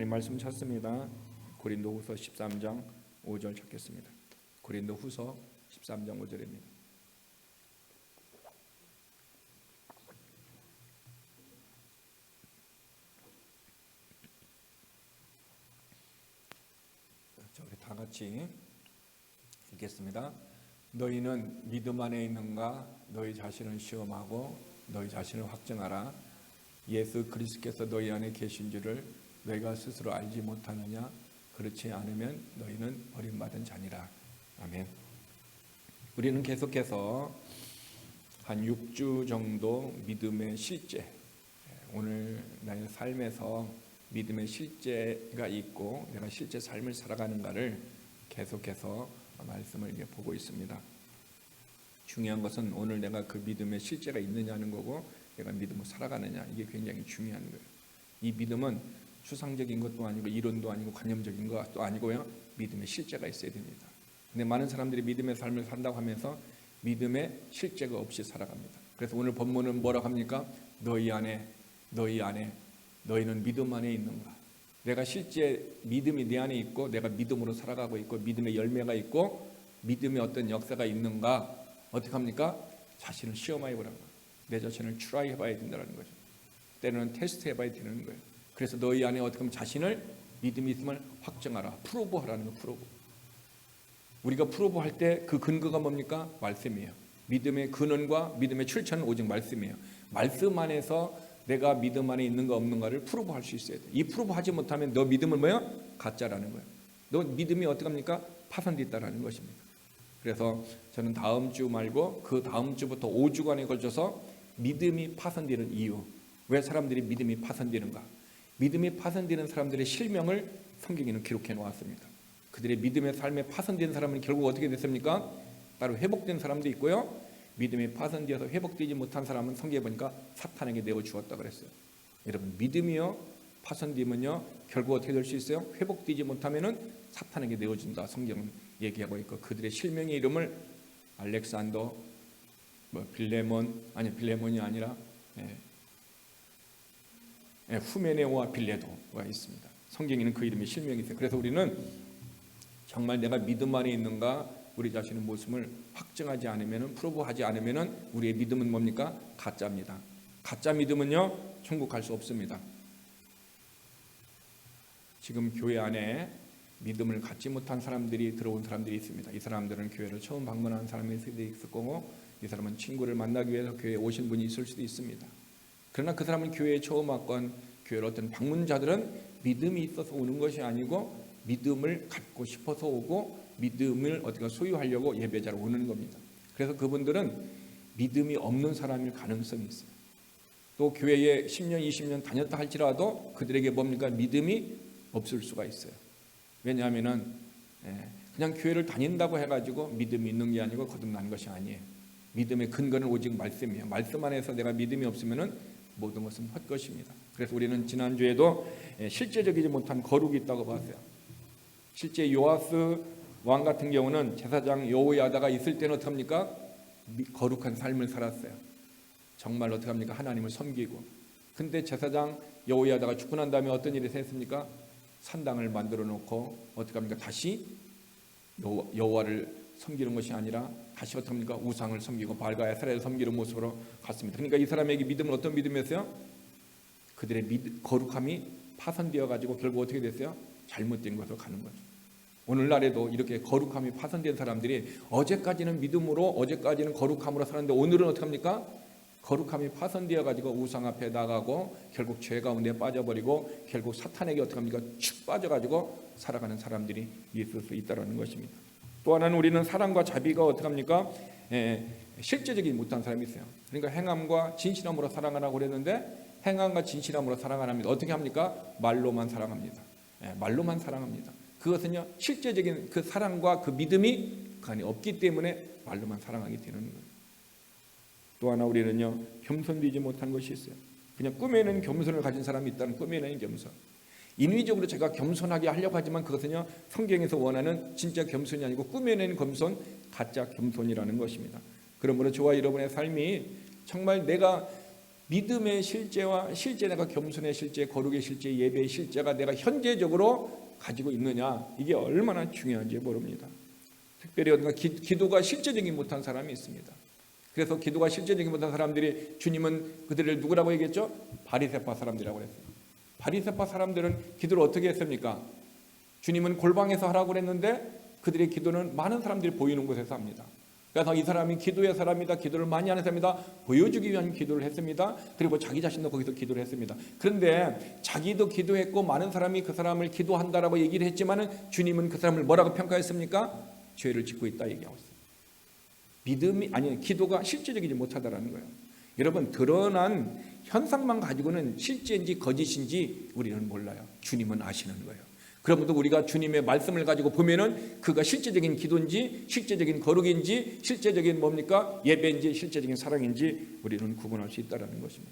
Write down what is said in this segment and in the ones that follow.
하나님 말씀 찾습니다. 고린도후서 13장 5절 찾겠습니다. 고린도후서 13장 5절입니다. 자, 우리 다 같이 읽겠습니다. 너희는 믿음 안에 있는가? 너희 자신을 시험하고 너희 자신을 확증하라. 예수 그리스도께서 너희 안에 계신 줄을 너희가 스스로 알지 못하느냐? 그렇지 않으면 너희는 버림받은 자니라. 아멘. 우리는 계속해서 한 6주 정도 믿음의 실제, 오늘 나의 삶에서 믿음의 실제가 있고 내가 실제 삶을 살아가는가를 계속해서 말씀을 보고 있습니다. 중요한 것은 오늘 내가 그 믿음의 실제가 있느냐는 거고 내가 믿음으로 살아가느냐, 이게 굉장히 중요한 거예요. 이 믿음은 추상적인 것도 아니고 이론도 아니고 관념적인 것도 아니고요, 믿음의 실제가 있어야 됩니다. 근데 많은 사람들이 믿음의 삶을 산다고 하면서 믿음의 실제가 없이 살아갑니다. 그래서 오늘 본문은 뭐라고 합니까? 너희 안에 너희는 믿음 안에 있는가? 내가 실제 믿음이 내 안에 있고 내가 믿음으로 살아가고 있고 믿음의 열매가 있고 믿음의 어떤 역사가 있는가? 어떻게 합니까? 자신을 시험해 보라는 거예요. 내 자신을 트라이 해봐야 된다는 거죠. 때로는 테스트 해봐야 되는 거예요. 그래서 너희 안에 어떻게 하면 자신을 믿음이 있음을 확정하라. 프로브하라는 거예요. 프로브. 우리가 프로브할 때 그 근거가 뭡니까? 말씀이에요. 믿음의 근원과 믿음의 출처는 오직 말씀이에요. 말씀 안에서 내가 믿음 안에 있는가 없는가를 프로브할 수 있어야 돼. 이 프로브하지 못하면 너 믿음은 뭐야? 가짜라는 거예요. 너 믿음이 어떻게 합니까? 파손됐다라는 것입니다. 그래서 저는 다음 주 말고 그 다음 주부터 5주간에 걸쳐서 믿음이 파손되는 이유, 왜 사람들이 믿음이 파손되는가, 믿음이 파손되는 사람들의 실명을 성경에는 기록해 놓았습니다. 그들의 믿음의 삶에 파손된 사람은 결국 어떻게 됐습니까? 따로 회복된 사람도 있고요, 믿음이 파손되어서 회복되지 못한 사람은 성경에 보니까 사탄에게 내어 주었다 그랬어요. 여러분, 믿음이요 파손되면요 결국 어떻게 될 수 있어요? 회복되지 못하면은 사탄에게 내어준다 성경은 얘기하고 있고, 그들의 실명의 이름을 알렉산더, 빌레몬이 아니라 후메네오와 빌레도가 있습니다. 성경에는 그 이름의 실명이 있어요. 그래서 우리는 정말 내가 믿음 안에 있는가, 우리 자신의 모습을 확증하지 않으면, 프로브하지 않으면 우리의 믿음은 뭡니까? 가짜입니다. 가짜 믿음은요 천국 갈 수 없습니다. 지금 교회 안에 믿음을 갖지 못한 사람들이 들어온 사람들이 있습니다. 이 사람들은 교회를 처음 방문한 사람일 수도 있을 거고, 이 사람은 친구를 만나기 위해서 교회에 오신 분이 있을 수도 있습니다. 그러나 그 사람은 교회에 처음 왔건 교회를 어떤 방문자들은 믿음이 있어서 오는 것이 아니고 믿음을 갖고 싶어서 오고 믿음을 어디가 소유하려고 예배자로 오는 겁니다. 그래서 그분들은 믿음이 없는 사람일 가능성이 있어요. 또 교회에 10년 20년 다녔다 할지라도 그들에게 뭡니까? 믿음이 없을 수가 있어요. 왜냐하면은 그냥 교회를 다닌다고 해가지고 믿음이 있는 게 아니고 거듭난 것이 아니에요. 믿음의 근거는 오직 말씀이에요. 말씀 안에서 내가 믿음이 없으면은 모든 것은 헛것입니다. 그래서 우리는 지난주에도 실제적이지 못한 거룩이 있다고 봤어요. 실제 요아스 왕 같은 경우는 제사장 여호야다가 있을 때는 어떻게 합니까? 거룩한 삶을 살았어요. 정말 어떻게 합니까? 하나님을 섬기고. 근데 제사장 여호야다가 죽고 난 다음에 어떤 일이 생겼습니까? 산당을 만들어 놓고 어떻게 합니까? 다시 여호와를 섬기는 것이 아니라 다시 어떻게 합니까? 우상을 섬기고 바알과 에스라엘을 섬기는 모습으로 갔습니다. 그러니까 이 사람에게 믿음은 어떤 믿음이었어요? 그들의 거룩함이 파손되어 가지고 결국 어떻게 됐어요? 잘못된 것으로 가는 거죠. 오늘날에도 이렇게 거룩함이 파손된 사람들이 어제까지는 믿음으로, 어제까지는 거룩함으로 살았는데 오늘은 어떻게 합니까? 거룩함이 파손되어 가지고 우상 앞에 나가고 결국 죄 가운데 빠져버리고 결국 사탄에게 어떻게 합니까? 축 빠져가지고 살아가는 사람들이 있을 수 있다는 것입니다. 또 하나는 우리는 사랑과 자비가 어떻게 합니까? 실제적이지 못한 사람이 있어요. 그러니까 행함과 진실함으로 사랑하라고 그랬는데 행함과 진실함으로 사랑 안 합니다. 어떻게 합니까? 말로만 사랑합니다. 말로만 사랑합니다. 그것은요 실제적인 그 사랑과 그 믿음이 그 안에 없기 때문에 말로만 사랑하게 되는 거예요. 또 하나 우리는요 겸손되지 못한 것이 있어요. 그냥 꿈에는 겸손을 가진 사람이 있다는 꿈에는 겸손. 인위적으로 제가 겸손하게 하려고 하지만 그것은요 성경에서 원하는 진짜 겸손이 아니고 꿈에는 겸손, 가짜 겸손이라는 것입니다. 그러므로 저와 여러분의 삶이 정말 내가 믿음의 실제와 실제 내가 겸손의 실제, 거룩의 실제, 예배의 실제가 내가 현재적으로 가지고 있느냐, 이게 얼마나 중요한지 모릅니다. 특별히 어딘가 기도가 실제적이지 못한 사람이 있습니다. 그래서 기도가 실제적이지 못한 사람들이 주님은 그들을 누구라고 얘기했죠? 바리새파 사람들이라고 했어요. 바리새파 사람들은 기도를 어떻게 했습니까? 주님은 골방에서 하라고 그랬는데 그들의 기도는 많은 사람들이 보이는 곳에서 합니다. 그래서 이 사람이 기도의 사람이다, 기도를 많이 하는 사람이다, 보여주기 위한 기도를 했습니다. 그리고 자기 자신도 거기서 기도를 했습니다. 그런데 자기도 기도했고 많은 사람이 그 사람을 기도한다라고 얘기를 했지만은 주님은 그 사람을 뭐라고 평가했습니까? 죄를 짓고 있다 얘기하고 있어요. 믿음이 아니 기도가 실제적이지 못하다라는 거예요. 여러분, 드러난 현상만 가지고는 실제인지 거짓인지 우리는 몰라요. 주님은 아시는 거예요. 그러므로 우리가 주님의 말씀을 가지고 보면은 그가 실제적인 기도인지 실제적인 거룩인지 실제적인 뭡니까? 예배인지 실제적인 사랑인지 우리는 구분할 수 있다는 것입니다.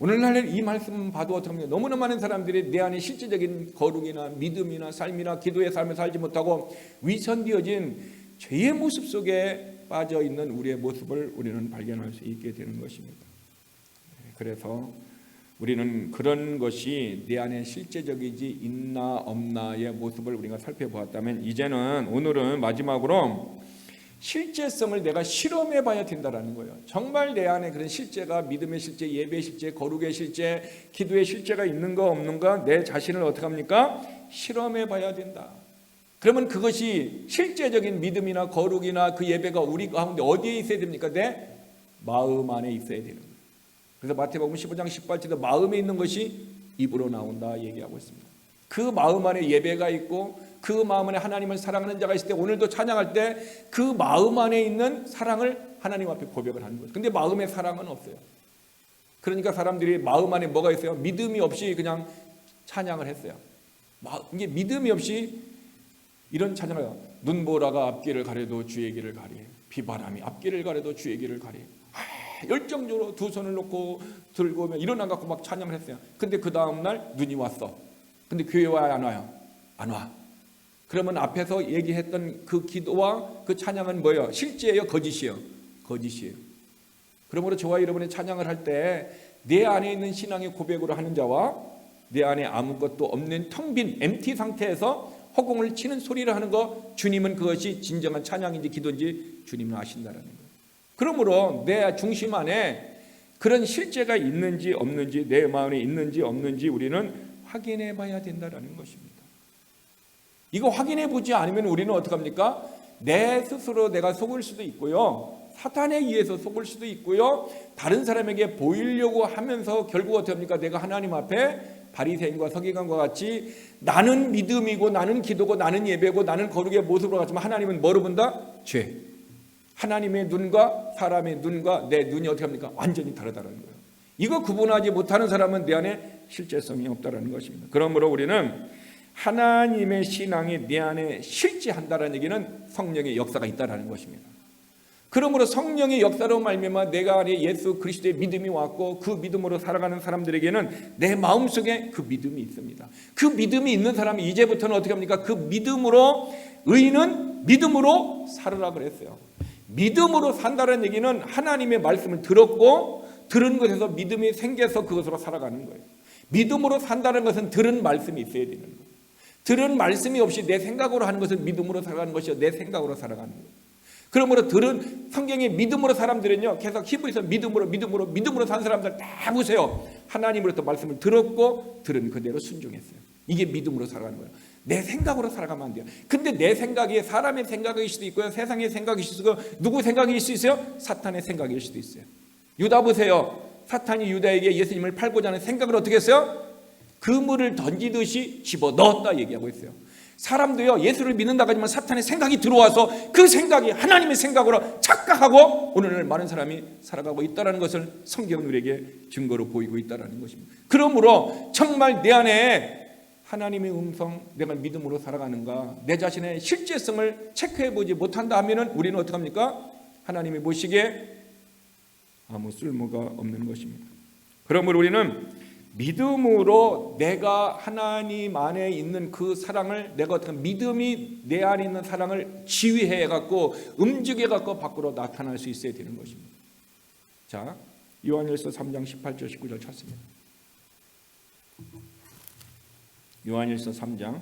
오늘날 이 말씀 봐도 어떻게 너무나 많은 사람들이 내 안에 실제적인 거룩이나 믿음이나 삶이나 기도의 삶을 살지 못하고 위선되어진 죄의 모습 속에 빠져 있는 우리의 모습을 우리는 발견할 수 있게 되는 것입니다. 그래서 우리는 그런 것이 내 안에 실제적이지 있나 없나의 모습을 우리가 살펴보았다면, 이제는 오늘은 마지막으로 실제성을 내가 실험해 봐야 된다는 거예요. 정말 내 안에 그런 실제가, 믿음의 실제, 예배의 실제, 거룩의 실제, 기도의 실제가 있는가 없는가, 내 자신을 어떻게 합니까? 실험해 봐야 된다. 그러면 그것이 실제적인 믿음이나 거룩이나 그 예배가 우리 가운데 어디에 있어야 됩니까? 내 마음 안에 있어야 되는 거예요. 그래서 마태복음 15장 18절에 마음에 있는 것이 입으로 나온다 얘기하고 있습니다. 그 마음 안에 예배가 있고 그 마음 안에 하나님을 사랑하는 자가 있을 때, 오늘도 찬양할 때 그 마음 안에 있는 사랑을 하나님 앞에 고백을 하는 거죠. 근데 마음에 사랑은 없어요. 그러니까 사람들이 마음 안에 뭐가 있어요? 믿음이 없이 그냥 찬양을 했어요. 이게 믿음이 없이 이런 찬양을 해요. 눈보라가 앞길을 가려도 주의 길을 가리, 비바람이 앞길을 가려도 주의 길을 가리. 열정적으로 두 손을 놓고 들고 오면 일어나 갖고 막 찬양을 했어요. 근데 그 다음날 눈이 왔어. 근데 교회 와야 안 와요? 안 와. 그러면 앞에서 얘기했던 그 기도와 그 찬양은 뭐예요? 실제예요? 거짓이에요? 거짓이에요. 그러므로 저와 여러분의 찬양을 할 때 내 안에 있는 신앙의 고백으로 하는 자와 내 안에 아무것도 없는 텅 빈 MT 상태에서 허공을 치는 소리를 하는 거, 주님은 그것이 진정한 찬양인지 기도인지 주님은 아신다라는 거예요. 그러므로 내 중심 안에 그런 실제가 있는지 없는지, 내 마음에 있는지 없는지 우리는 확인해 봐야 된다는 것입니다. 이거 확인해 보지 않으면 우리는 어떡합니까? 내 스스로 내가 속을 수도 있고요, 사탄에 의해서 속을 수도 있고요, 다른 사람에게 보이려고 하면서 결국 어떻게 합니까? 내가 하나님 앞에 바리새인과 서기관과 같이 나는 믿음이고 나는 기도고 나는 예배고 나는 거룩의 모습으로 갔지만 하나님은 뭐로 본다? 죄. 하나님의 눈과 사람의 눈과 내 눈이 어떻게 합니까? 완전히 다르다는 거예요. 이거 구분하지 못하는 사람은 내 안에 실제성이 없다는 것입니다. 그러므로 우리는 하나님의 신앙이 내 안에 실제한다는 얘기는 성령의 역사가 있다는 것입니다. 그러므로 성령의 역사로 말미암아 내가 안에 예수 그리스도의 믿음이 왔고 그 믿음으로 살아가는 사람들에게는 내 마음속에 그 믿음이 있습니다. 그 믿음이 있는 사람이 이제부터는 어떻게 합니까? 그 믿음으로, 의인은 믿음으로 살으라 그랬어요. 믿음으로 산다는 얘기는 하나님의 말씀을 들었고 들은 것에서 믿음이 생겨서 그것으로 살아가는 거예요. 믿음으로 산다는 것은 들은 말씀이 있어야 되는 거예요. 들은 말씀이 없이 내 생각으로 하는 것은 믿음으로 살아가는 것이요, 내 생각으로 살아가는 거예요. 그러므로 들은 성경의 믿음으로 사람들은요, 계속 히브리서 믿음으로 산 사람들 다 보세요. 하나님으로부터 말씀을 들었고 들은 그대로 순종했어요. 이게 믿음으로 살아가는 거예요. 내 생각으로 살아가면 안 돼요. 근데 내 생각이 사람의 생각일 수도 있고요, 세상의 생각일 수도 있고, 누구 생각일 수 있어요? 사탄의 생각일 수도 있어요. 유다 보세요. 사탄이 유다에게 예수님을 팔고자 하는 생각을 어떻게 했어요? 그물을 던지듯이 집어넣었다 얘기하고 있어요. 사람도요, 예수를 믿는다고 하지만 사탄의 생각이 들어와서 그 생각이 하나님의 생각으로 착각하고 오늘날 많은 사람이 살아가고 있다는 것을 성경은 우리에게 증거로 보이고 있다는 것입니다. 그러므로 정말 내 안에 하나님의 음성, 내가 믿음으로 살아가는가, 내 자신의 실제성을 체크해보지 못한다 하면 우리는 어떻게 합니까? 하나님이 보시기에 아무 쓸모가 없는 것입니다. 그러므로 우리는 믿음으로 내가 하나님 안에 있는 그 사랑을, 내가 어떻게 믿음이 내 안에 있는 사랑을 지휘해 갖고 움직여 갖고 밖으로 나타날 수 있어야 되는 것입니다. 자, 요한일서 3장 18절 19절 찾습니다. 요한일서 3장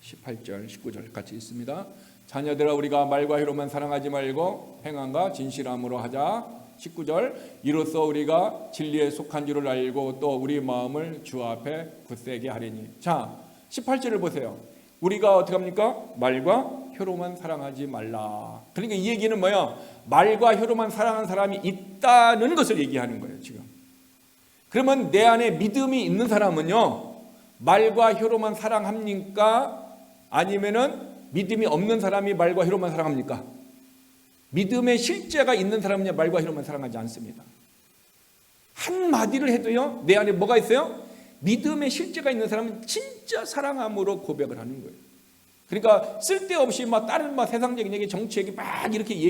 18절 19절 같이 있습니다. 자녀들아 우리가 말과 혀로만 사랑하지 말고 행함과 진실함으로 하자. 19절 이로써 우리가 진리에 속한 줄을 알고 또 우리 마음을 주 앞에 굳세게 하리니. 자 18절을 보세요. 우리가 어떻게 합니까? 말과 혀로만 사랑하지 말라. 그러니까 이 얘기는 뭐예요? 말과 혀로만 사랑하는 사람이 있다는 것을 얘기하는 거예요 지금. 그러면 내 안에 믿음이 있는 사람은요 말과 혀로만 사랑합니까? 아니면은 믿음이 없는 사람이 말과 혀로만 사랑합니까? 믿음의 실제가 있는 사람은 말과 혀로만 사랑하지 않습니다. 한마디를 해도요 내 안에 뭐가 있어요? 믿음의 실제가 있는 사람은 진짜 사랑함으로 고백을 하는 거예요. 그러니까 쓸데없이 막 다른 세상적인 얘기, 정치 얘기 막 이렇게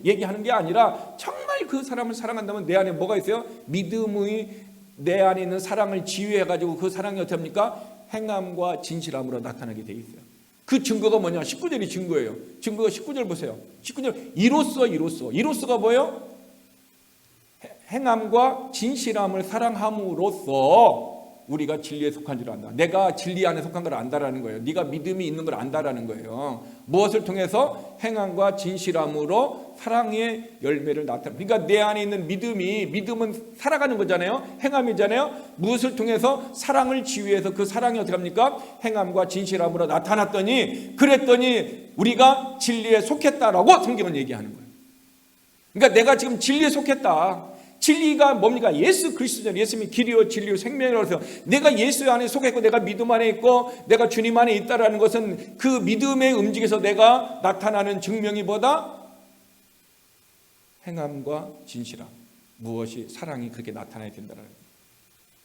얘기하는 게 아니라 정말 그 사람을 사랑한다면 내 안에 뭐가 있어요? 믿음의 내 안에 있는 사랑을 지휘해가지고 그 사랑이 어떻게 합니까? 행함과 진실함으로 나타나게 돼 있어요. 그 증거가 뭐냐? 19절이 증거예요. 증거가 19절 보세요. 19절 이로써가 뭐예요? 행함과 진실함을 사랑함으로써 우리가 진리에 속한 줄 안다. 내가 진리 안에 속한 걸 안다라는 거예요. 네가 믿음이 있는 걸 안다라는 거예요. 무엇을 통해서? 행함과 진실함으로 사랑의 열매를 나타내. 그러니까 내 안에 있는 믿음은 살아가는 거잖아요. 행함이잖아요. 무엇을 통해서? 사랑을 지휘해서 그 사랑이 어떻게 합니까? 행함과 진실함으로 나타났더니 그랬더니 우리가 진리에 속했다라고 성경은 얘기하는 거예요. 그러니까 내가 지금 진리에 속했다. 진리가 뭡니까? 예수 그리스도잖아요. 예수님이 길이요 진리요 생명이라고 해서 내가 예수 안에 속했고 내가 믿음 안에 있고 내가 주님 안에 있다라는 것은 그 믿음의 움직여서 내가 나타나는 증명이 뭐다? 행함과 진실함. 무엇이? 사랑이 그렇게 나타나야 된다는 거예요.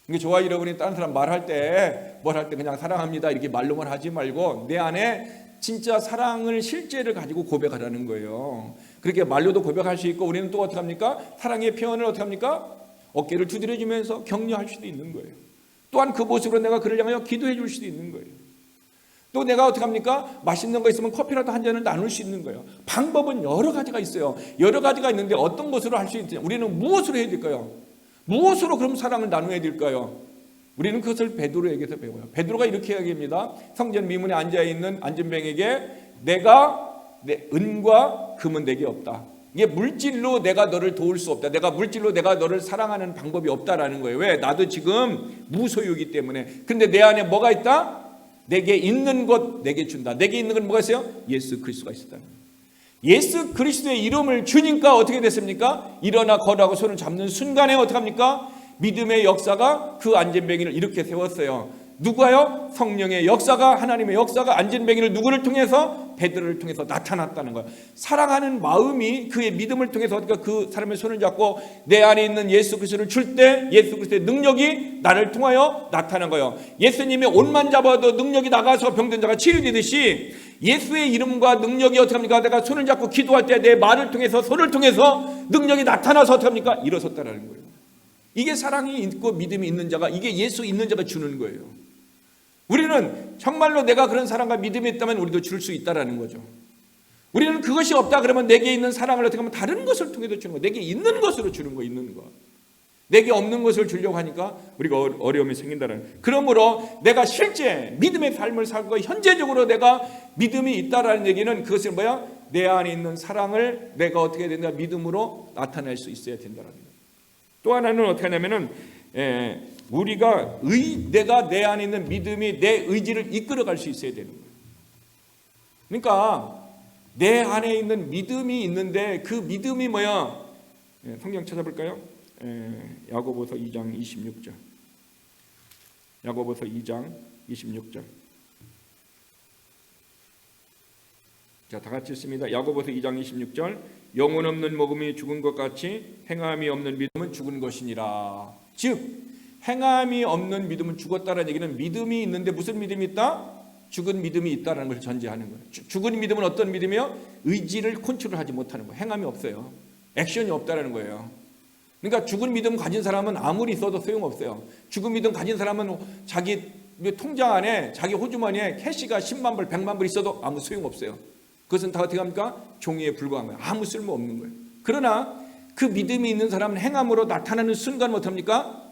그러니까 저와 여러분이 다른 사람 말할 때 그냥 사랑합니다 이렇게 말로만 하지 말고 내 안에 진짜 사랑을 실제를 가지고 고백하라는 거예요. 그렇게 말로도 고백할 수 있고 우리는 또 어떻게 합니까? 사랑의 표현을 어떻게 합니까? 어깨를 두드려주면서 격려할 수도 있는 거예요. 또한 그 모습으로 내가 그를 향하여 기도해 줄 수도 있는 거예요. 또 내가 어떻게 합니까? 맛있는 거 있으면 커피라도 한 잔을 나눌 수 있는 거예요. 방법은 여러 가지가 있어요. 여러 가지가 있는데 어떤 것으로 할 수 있느냐? 우리는 무엇으로 해야 될까요? 무엇으로 그럼 사랑을 나눠야 될까요? 우리는 그것을 베드로에게서 배워요. 베드로가 이렇게 이야기합니다. 성전 미문에 앉아있는 안전병에게 내가 내 은과 금은 내게 없다. 이게 물질로 내가 너를 도울 수 없다. 물질로 내가 너를 사랑하는 방법이 없다라는 거예요. 왜? 나도 지금 무소유이기 때문에. 근데 내 안에 뭐가 있다? 내게 있는 것 내게 준다. 내게 있는 건 뭐가 있어요? 예수 그리스도가 있었다는 거예요. 예수 그리스도의 이름을 주니까 어떻게 됐습니까? 일어나 걸어가고 손을 잡는 순간에 어떻게 합니까? 믿음의 역사가 그 안전뱅이를 이렇게 세웠어요. 누가요? 성령의 역사가, 하나님의 역사가 안전뱅이를 누구를 통해서? 베드로를 통해서 나타났다는 거예요. 사랑하는 마음이 그의 믿음을 통해서 어떻게 그 사람의 손을 잡고 내 안에 있는 예수 그리스도를 줄 때 예수 그리스도의 능력이 나를 통하여 나타난 거예요. 예수님의 옷만 잡아도 능력이 나가서 병든 자가 치유되듯이 예수의 이름과 능력이 어떻게 합니까? 내가 손을 잡고 기도할 때 내 말을 통해서 손을 통해서 능력이 나타나서 어떻게 합니까? 일어섰다라는 거예요. 이게 사랑이 있고 믿음이 있는 자가, 이게 예수 있는 자가 주는 거예요. 우리는 정말로 내가 그런 사랑과 믿음이 있다면 우리도 줄 수 있다라는 거죠. 우리는 그것이 없다 그러면 내게 있는 사랑을 어떻게 하면 다른 것을 통해서 주는 거예요. 내게 있는 것으로 주는 거예요. 있는 것. 내게 없는 것을 주려고 하니까 우리가 어려움이 생긴다는 거예요. 그러므로 내가 실제 믿음의 삶을 살고 현재적으로 내가 믿음이 있다라는 얘기는 그것은 뭐야? 내 안에 있는 사랑을 내가 어떻게 해야 된다? 믿음으로 나타낼 수 있어야 된다는 거예요. 또 하나는 어떻게 하냐면은 우리가 내가 내 안에 있는 믿음이 내 의지를 이끌어갈 수 있어야 되는 거예요. 그러니까 내 안에 있는 믿음이 있는데 그 믿음이 뭐야? 성경 찾아볼까요? 야고보서 2장 26절. 야고보서 2장 26절. 자, 다 같이 읽습니다. 야고보서 2장 26절. 영혼 없는 복음이 죽은 것 같이 행함이 없는 믿음은 죽은 것이니라. 즉 행함이 없는 믿음은 죽었다라는 얘기는 믿음이 있는데 무슨 믿음이 있다? 죽은 믿음이 있다라는 것을 전제하는 거예요. 죽은 믿음은 어떤 믿음이요? 의지를 컨트롤하지 못하는 거예요. 행함이 없어요. 액션이 없다라는 거예요. 그러니까 죽은 믿음 가진 사람은 아무리 있어도 소용없어요. 죽은 믿음 가진 사람은 자기 통장 안에 자기 호주머니에 캐시가 10만 불, 100만 불 있어도 아무 소용없어요. 그것은 다 어떻게 합니까? 종이에 불과한 거예요. 아무 쓸모 없는 거예요. 그러나 그 믿음이 있는 사람은 행함으로 나타나는 순간 어떻습니까?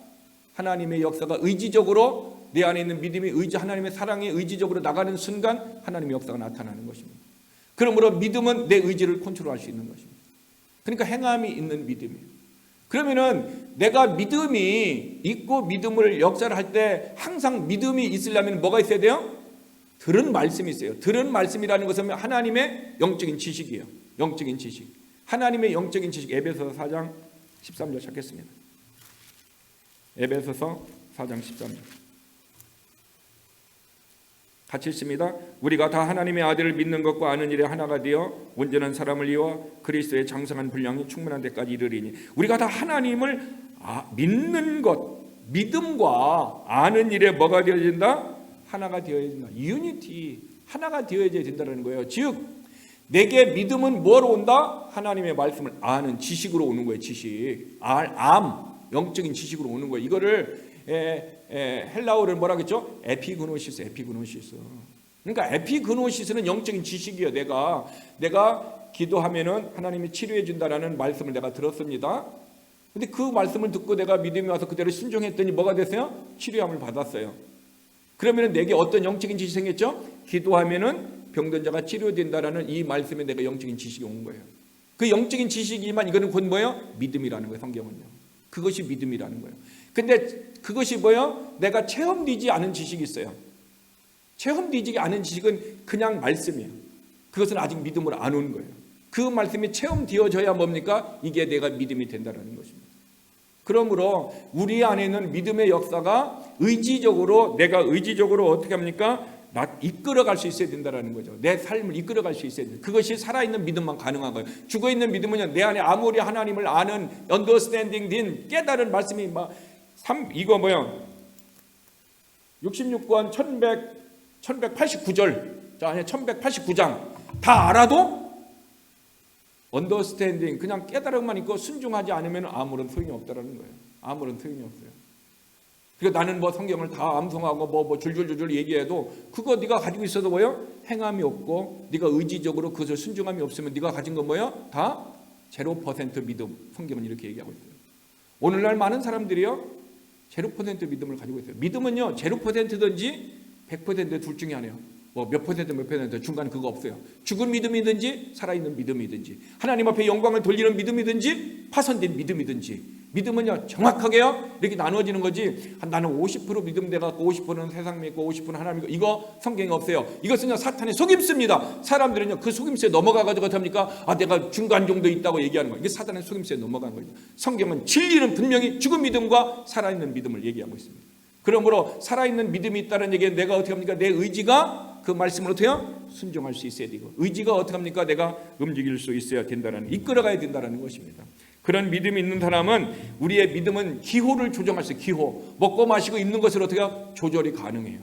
하나님의 역사가 의지적으로 내 안에 있는 믿음이 하나님의 사랑이 의지적으로 나가는 순간 하나님의 역사가 나타나는 것입니다. 그러므로 믿음은 내 의지를 컨트롤할 수 있는 것입니다. 그러니까 행함이 있는 믿음이에요. 그러면은 내가 믿음이 있고 믿음을 역사를 할 때 항상 믿음이 있으려면 뭐가 있어야 돼요? 들은 말씀이 있어요. 들은 말씀이라는 것은 하나님의 영적인 지식이에요. 영적인 지식. 하나님의 영적인 지식. 에베소서 4장 13절 찾겠습니다. 에베소서 4장 13절. 같이 읽습니다. 우리가 다 하나님의 아들을 믿는 것과 아는 일에 하나가 되어 온전한 사람을 이루어 그리스도의 장성한 분량이 충만한 데까지 이르리니, 우리가 다 하나님을 믿는 것, 믿음과 아는 일에 뭐가 되어진다? 하나가 되어야 된다. 유니티, 하나가 되어야 된다는 거예요. 즉 내게 믿음은 뭐로 온다? 하나님의 말씀을 아는 지식으로 오는 거예요. 지식, 영적인 지식으로 오는 거예요. 이거를 헬라어를 뭐라 그랬죠? 에피그노시스. 그러니까 에피그노시스는 영적인 지식이에요. 내가 기도하면은 하나님이 치료해 준다라는 말씀을 내가 들었습니다. 근데 그 말씀을 듣고 내가 믿음이 와서 그대로 순종했더니 뭐가 됐어요? 치료함을 받았어요. 그러면은 내게 어떤 영적인 지식이 생겼죠? 기도하면은 병든 자가 치료된다라는 이 말씀에 내가 영적인 지식이 온 거예요. 그 영적인 지식이지만 이거는 곧 뭐예요? 믿음이라는 거예요. 성경은요. 그것이 믿음이라는 거예요. 근데 그것이 뭐예요? 내가 체험되지 않은 지식이 있어요. 체험되지 않은 지식은 그냥 말씀이에요. 그것은 아직 믿음으로 안 온 거예요. 그 말씀이 체험되어져야 뭡니까? 이게 내가 믿음이 된다는 것입니다. 그러므로 우리 안에는 믿음의 역사가 내가 의지적으로 어떻게 합니까? 이끌어갈 수 있어야 된다는 거죠. 내 삶을 이끌어갈 수 있어야 된다. 그것이 살아있는 믿음만 가능한 거예요. 죽어있는 믿음은요, 내 안에 아무리 하나님을 아는 understanding 된 깨달은 말씀이 이거 뭐야? 66권 1189절, 1189장 다 알아도 understanding, 그냥 깨달음만 있고 순종하지 않으면 아무런 소용이 없다라는 거예요. 아무런 소용이 없어요. 그러니까 나는 성경을 다 암송하고 줄줄줄줄 얘기해도 그거 네가 가지고 있어도 뭐예요? 행함이 없고 네가 의지적으로 그것을 순종함이 없으면 네가 가진 건 뭐예요? 다 0% 믿음. 성경은 이렇게 얘기하고 있어요. 오늘날 많은 사람들이요 0% 믿음을 가지고 있어요. 믿음은요 0%든지 100% 둘 중에 하나예요. 몇 퍼센트 중간 그거 없어요. 죽은 믿음이든지 살아있는 믿음이든지 하나님 앞에 영광을 돌리는 믿음이든지 파손된 믿음이든지, 믿음은요 정확하게요 이렇게 나누어지는 거지. 나는 50% 믿음 돼갖고 50%는 세상 믿고 50%는 하나님 믿고, 이거 성경에 없어요. 이것은요 사탄의 속임수입니다. 사람들은요 그 속임수에 넘어가가지고 어떻게 합니까? 내가 중간 정도 있다고 얘기하는 거예요. 이게 사탄의 속임수에 넘어간 거예요. 성경은 진리는 분명히 죽은 믿음과 살아있는 믿음을 얘기하고 있습니다. 그러므로 살아있는 믿음이 있다는 얘기는 내가 어떻게 합니까? 내 의지가 그 말씀을 어떻게 해요? 순종할 수 있어야 되고, 의지가 어떻게 합니까? 내가 움직일 수 있어야 된다는, 이끌어가야 된다는 것입니다. 그런 믿음이 있는 사람은, 우리의 믿음은 기호를 조정할 수 있어요. 기호. 먹고 마시고 입는 것을 어떻게 해요? 조절이 가능해요.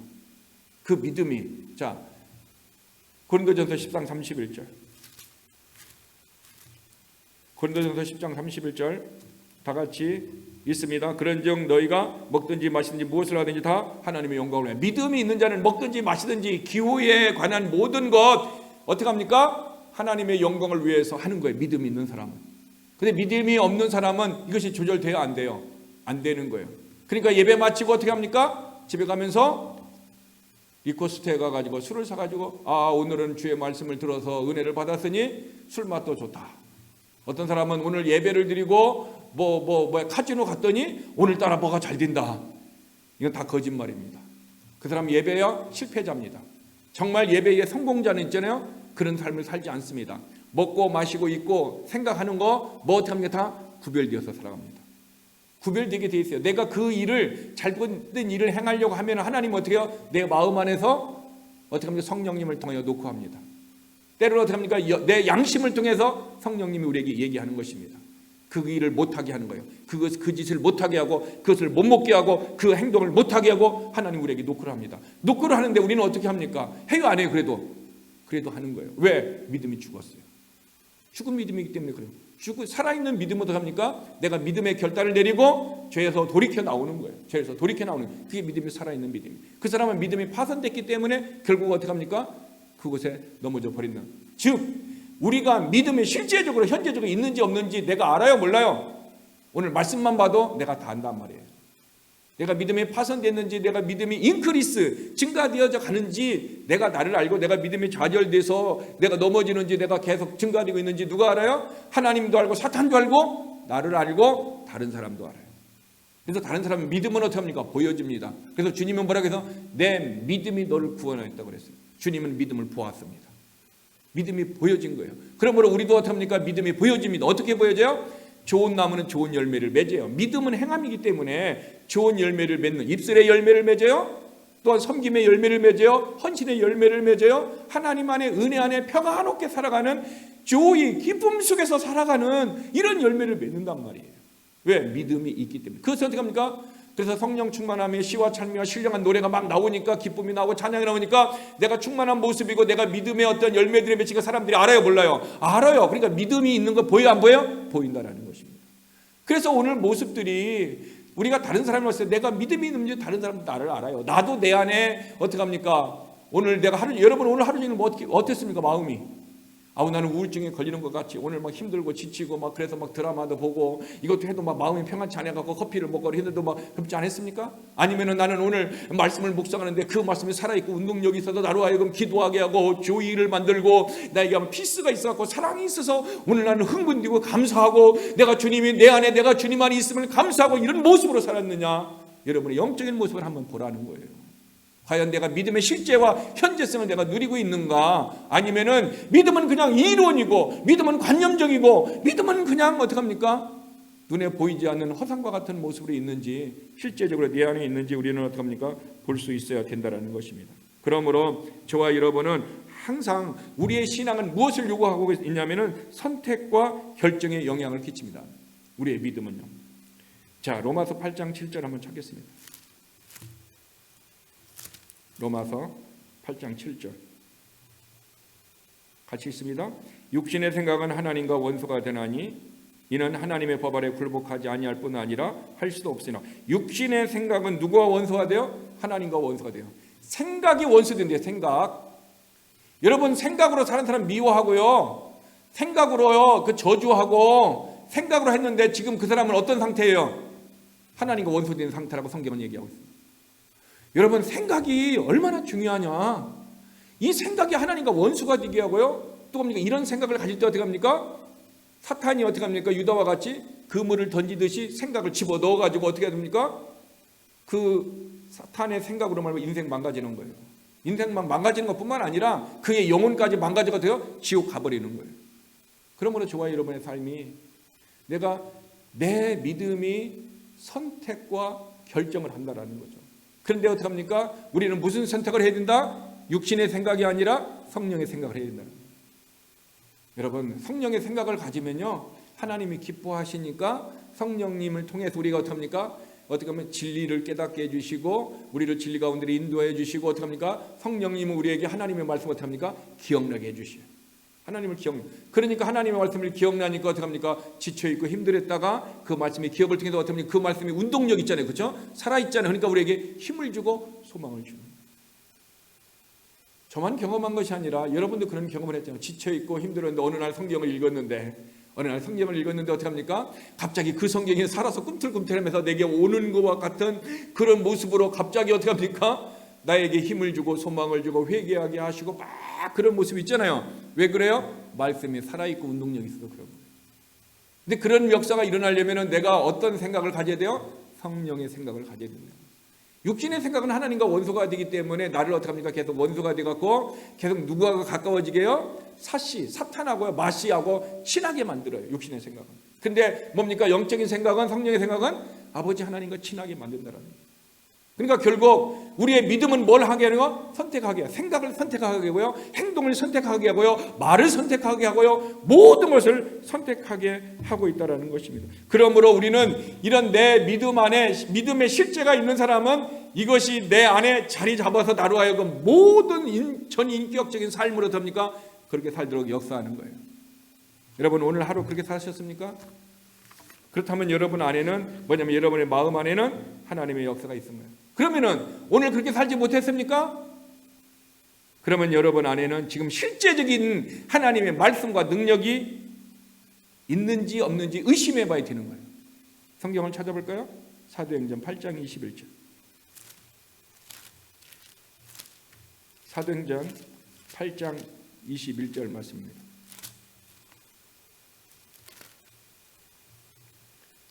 그 믿음이. 자, 고린도전서 10장 31절. 고린도전서 10장 31절 다 같이 있습니다. 그런즉 너희가 먹든지 마시든지 무엇을 하든지 다 하나님의 영광을 위해. 믿음이 있는 자는 먹든지 마시든지 기호에 관한 모든 것 어떻게 합니까? 하나님의 영광을 위해서 하는 거예요. 믿음이 있는 사람은. 근데 믿음이 없는 사람은 이것이 조절돼야 안 돼요. 안 되는 거예요. 그러니까 예배 마치고 어떻게 합니까? 집에 가면서 리코스트에 가가지고 술을 사가지고 오늘은 주의 말씀을 들어서 은혜를 받았으니 술 맛도 좋다. 어떤 사람은 오늘 예배를 드리고 카지노 갔더니 오늘따라 뭐가 잘 된다. 이건 다 거짓말입니다. 그 사람 예배야 실패자입니다. 정말 예배의 성공자는 있잖아요. 그런 삶을 살지 않습니다. 먹고 마시고 입고 생각하는 거 어떻게 합니까? 다 구별되어서 살아갑니다. 구별되게 돼 있어요. 내가 그 일을, 잘못된 일을 행하려고 하면 하나님은 어떻게 해요? 내 마음 안에서 어떻게 합니까? 성령님을 통하여 놓고 합니다. 때로는 어떻게 합니까? 내 양심을 통해서 성령님이 우리에게 얘기하는 것입니다. 그 일을 못하게 하는 거예요. 그 짓을 못하게 하고, 그것을 못 먹게 하고, 그 행동을 못하게 하고 하나님 우리에게 노크를 합니다. 노크를 하는데 우리는 어떻게 합니까? 해요 안 해요? 그래도 하는 거예요. 왜? 믿음이 죽었어요. 죽은 믿음이기 때문에 그래요. 살아있는 믿음은 어떻게 합니까? 내가 믿음의 결단을 내리고 죄에서 돌이켜 나오는 거예요. 죄에서 돌이켜 나오는 거예요. 그게 믿음이 살아있는 믿음이에요. 그 사람은 믿음이 파손됐기 때문에 결국 어떻게 합니까? 그곳에 넘어져 버리는 즉 우리가 믿음이 실제적으로 현재적으로 있는지 없는지 내가 알아요, 몰라요? 오늘 말씀만 봐도 내가 다 안단 말이에요. 내가 믿음이 파손됐는지, 내가 믿음이 인크리스 증가되어져 가는지, 내가 나를 알고 내가 믿음이 좌절돼서 내가 넘어지는지, 내가 계속 증가되고 있는지 누가 알아요? 하나님도 알고 사탄도 알고 나를 알고 다른 사람도 알아요. 그래서 다른 사람은 믿음은 어떻게 합니까? 보여집니다. 그래서 주님은 뭐라고 해서 내 믿음이 너를 구원하였다고 그랬어요. 주님은 믿음을 보았습니다. 믿음이 보여진 거예요. 그러므로 우리도 어떻게 합니까? 믿음이 보여집니다. 어떻게 보여져요? 좋은 나무는 좋은 열매를 맺어요. 믿음은 행함이기 때문에 좋은 열매를 맺는, 입술의 열매를 맺어요. 또한 섬김의 열매를 맺어요. 헌신의 열매를 맺어요. 하나님 안에 은혜 안에 평안롭게 살아가는 조이 기쁨 속에서 살아가는 이런 열매를 맺는단 말이에요. 왜? 믿음이 있기 때문에. 그것을 어떻게 합니까? 그래서 성령 충만함에 시와 찬미와 신령한 노래가 막 나오니까, 기쁨이 나오고 찬양이 나오니까 내가 충만한 모습이고 내가 믿음의 어떤 열매들의 맺힌 거 사람들이 알아요, 몰라요? 알아요. 그러니까 믿음이 있는 거 보여요, 안 보여요? 보인다라는 것입니다. 그래서 오늘 모습들이 우리가 다른 사람을 봤을 때 내가 믿음이 있는지 다른 사람도 나를 알아요. 나도 내 안에 어떻게 합니까? 오늘 내가 여러분 오늘 하루 종일 뭐 어땠습니까? 마음이. 나는 우울증에 걸리는 것 같이 오늘 막 힘들고 지치고 막 그래서 막 드라마도 보고 이것도 해도 막 마음이 평안치 않아갖고 커피를 먹고 했는데도 막 그렇지 않았습니까? 아니면은 나는 오늘 말씀을 묵상하는데 그 말씀이 살아있고 운동력이 있어서 나로 하여금 기도하게 하고 조의를 만들고 나에게 피스가 있어갖고 사랑이 있어서 오늘 나는 흥분되고 감사하고 내가 주님이 내 안에 내가 주님 안에 있음을 감사하고 이런 모습으로 살았느냐? 여러분의 영적인 모습을 한번 보라는 거예요. 과연 내가 믿음의 실제와 현재성을 내가 누리고 있는가? 아니면은 믿음은 그냥 이론이고 믿음은 관념적이고 믿음은 그냥 어떻게 합니까? 눈에 보이지 않는 허상과 같은 모습으로 있는지 실제적으로 내 안에 있는지 우리는 어떻게 합니까? 볼 수 있어야 된다는 것입니다. 그러므로 저와 여러분은 항상 우리의 신앙은 무엇을 요구하고 있냐면은 선택과 결정에 영향을 끼칩니다. 우리의 믿음은요. 자, 로마서 8장 7절 한번 찾겠습니다. 로마서 8장 7절 같이 있습니다. 육신의 생각은 하나님과 원수가 되나니 이는 하나님의 법 아래 굴복하지 아니할 뿐 아니라 할 수도 없으나. 육신의 생각은 누구와 원수가 돼요? 하나님과 원수가 돼요. 생각이 원수된대요. 생각. 여러분 생각으로 사는 사람 미워하고요, 생각으로요 그 저주하고 생각으로 했는데 지금 그 사람은 어떤 상태예요? 하나님과 원수된 상태라고 성경은 얘기하고 있습니다. 여러분 생각이 얼마나 중요하냐. 이 생각이 하나님과 원수가 되게 하고요, 또 뭡니까? 이런 생각을 가질 때 어떻게 합니까? 사탄이 어떻게 합니까? 유다와 같이 그물을 던지듯이 생각을 집어넣어가지고 어떻게 됩니까? 그 사탄의 생각으로 말하면 인생 망가지는 거예요. 인생만 망가지는 것뿐만 아니라 그의 영혼까지 망가져가 돼요. 지옥 가버리는 거예요. 그러므로 저와 여러분의 삶이 내가 내 믿음이 선택과 결정을 한다라는 거죠. 그런데 어떻게 합니까? 우리는 무슨 선택을 해야 된다? 육신의 생각이 아니라 성령의 생각을 해야 된다는 거예요. 여러분 성령의 생각을 가지면요 하나님이 기뻐하시니까 성령님을 통해서 우리가 어떻게 합니까? 어떻게 하면 진리를 깨닫게 해주시고 우리를 진리 가운데 인도해 주시고 어떻게 합니까? 성령님은 우리에게 하나님의 말씀을 어떻게 합니까? 기억나게 해주셔요. 하나님을 그러니까 하나님의 말씀을 기억나니까 어떻게 합니까? 지쳐있고 힘들었다가 그 말씀의 기억을 통해서 어떻게 합니까? 그 말씀이 운동력 있잖아요. 그렇죠? 살아있잖아요. 그러니까 우리에게 힘을 주고 소망을 주는. 저만 경험한 것이 아니라 여러분도 그런 경험을 했잖아요. 지쳐있고 힘들었는데 어느 날 성경을 읽었는데 어떻게 합니까? 갑자기 그 성경이 살아서 꿈틀꿈틀하면서 내게 오는 것과 같은 그런 모습으로 갑자기 어떻게 합니까? 나에게 힘을 주고 소망을 주고 회개하게 하시고 막 그런 모습이 있잖아요. 왜 그래요? 말씀이 살아있고 운동력이 있어서 그런 거예요. 근데 그런 역사가 일어나려면 내가 어떤 생각을 가져야 돼요? 성령의 생각을 가져야 됩니다. 육신의 생각은 하나님과 원수가 되기 때문에 나를 어떻게 합니까? 계속 원수가 돼갖고 계속 누구와 가까워지게 해요? 사탄하고요, 마시하고 친하게 만들어요. 육신의 생각은. 근데 뭡니까? 영적인 생각은, 성령의 생각은 아버지 하나님과 친하게 만든다라는 거예요. 그러니까 결국 우리의 믿음은 뭘 하게 하는 거? 선택하게 해요. 생각을 선택하게 하고요, 행동을 선택하게 하고요, 말을 선택하게 하고요, 모든 것을 선택하게 하고 있다는 것입니다. 그러므로 우리는 이런 내 믿음 안에 믿음의 실제가 있는 사람은 이것이 내 안에 자리 잡아서 나로 하여금 모든 전인격적인 삶으로 됩니까? 그렇게 살도록 역사하는 거예요. 여러분 오늘 하루 그렇게 사셨습니까? 그렇다면 여러분 안에는 뭐냐면 여러분의 마음 안에는 하나님의 역사가 있는 거예요. 그러면은 오늘 그렇게 살지 못했습니까? 그러면 여러분 안에는 지금 실제적인 하나님의 말씀과 능력이 있는지 없는지 의심해 봐야 되는 거예요. 성경을 찾아볼까요? 사도행전 8장 21절. 사도행전 8장 21절 말씀입니다.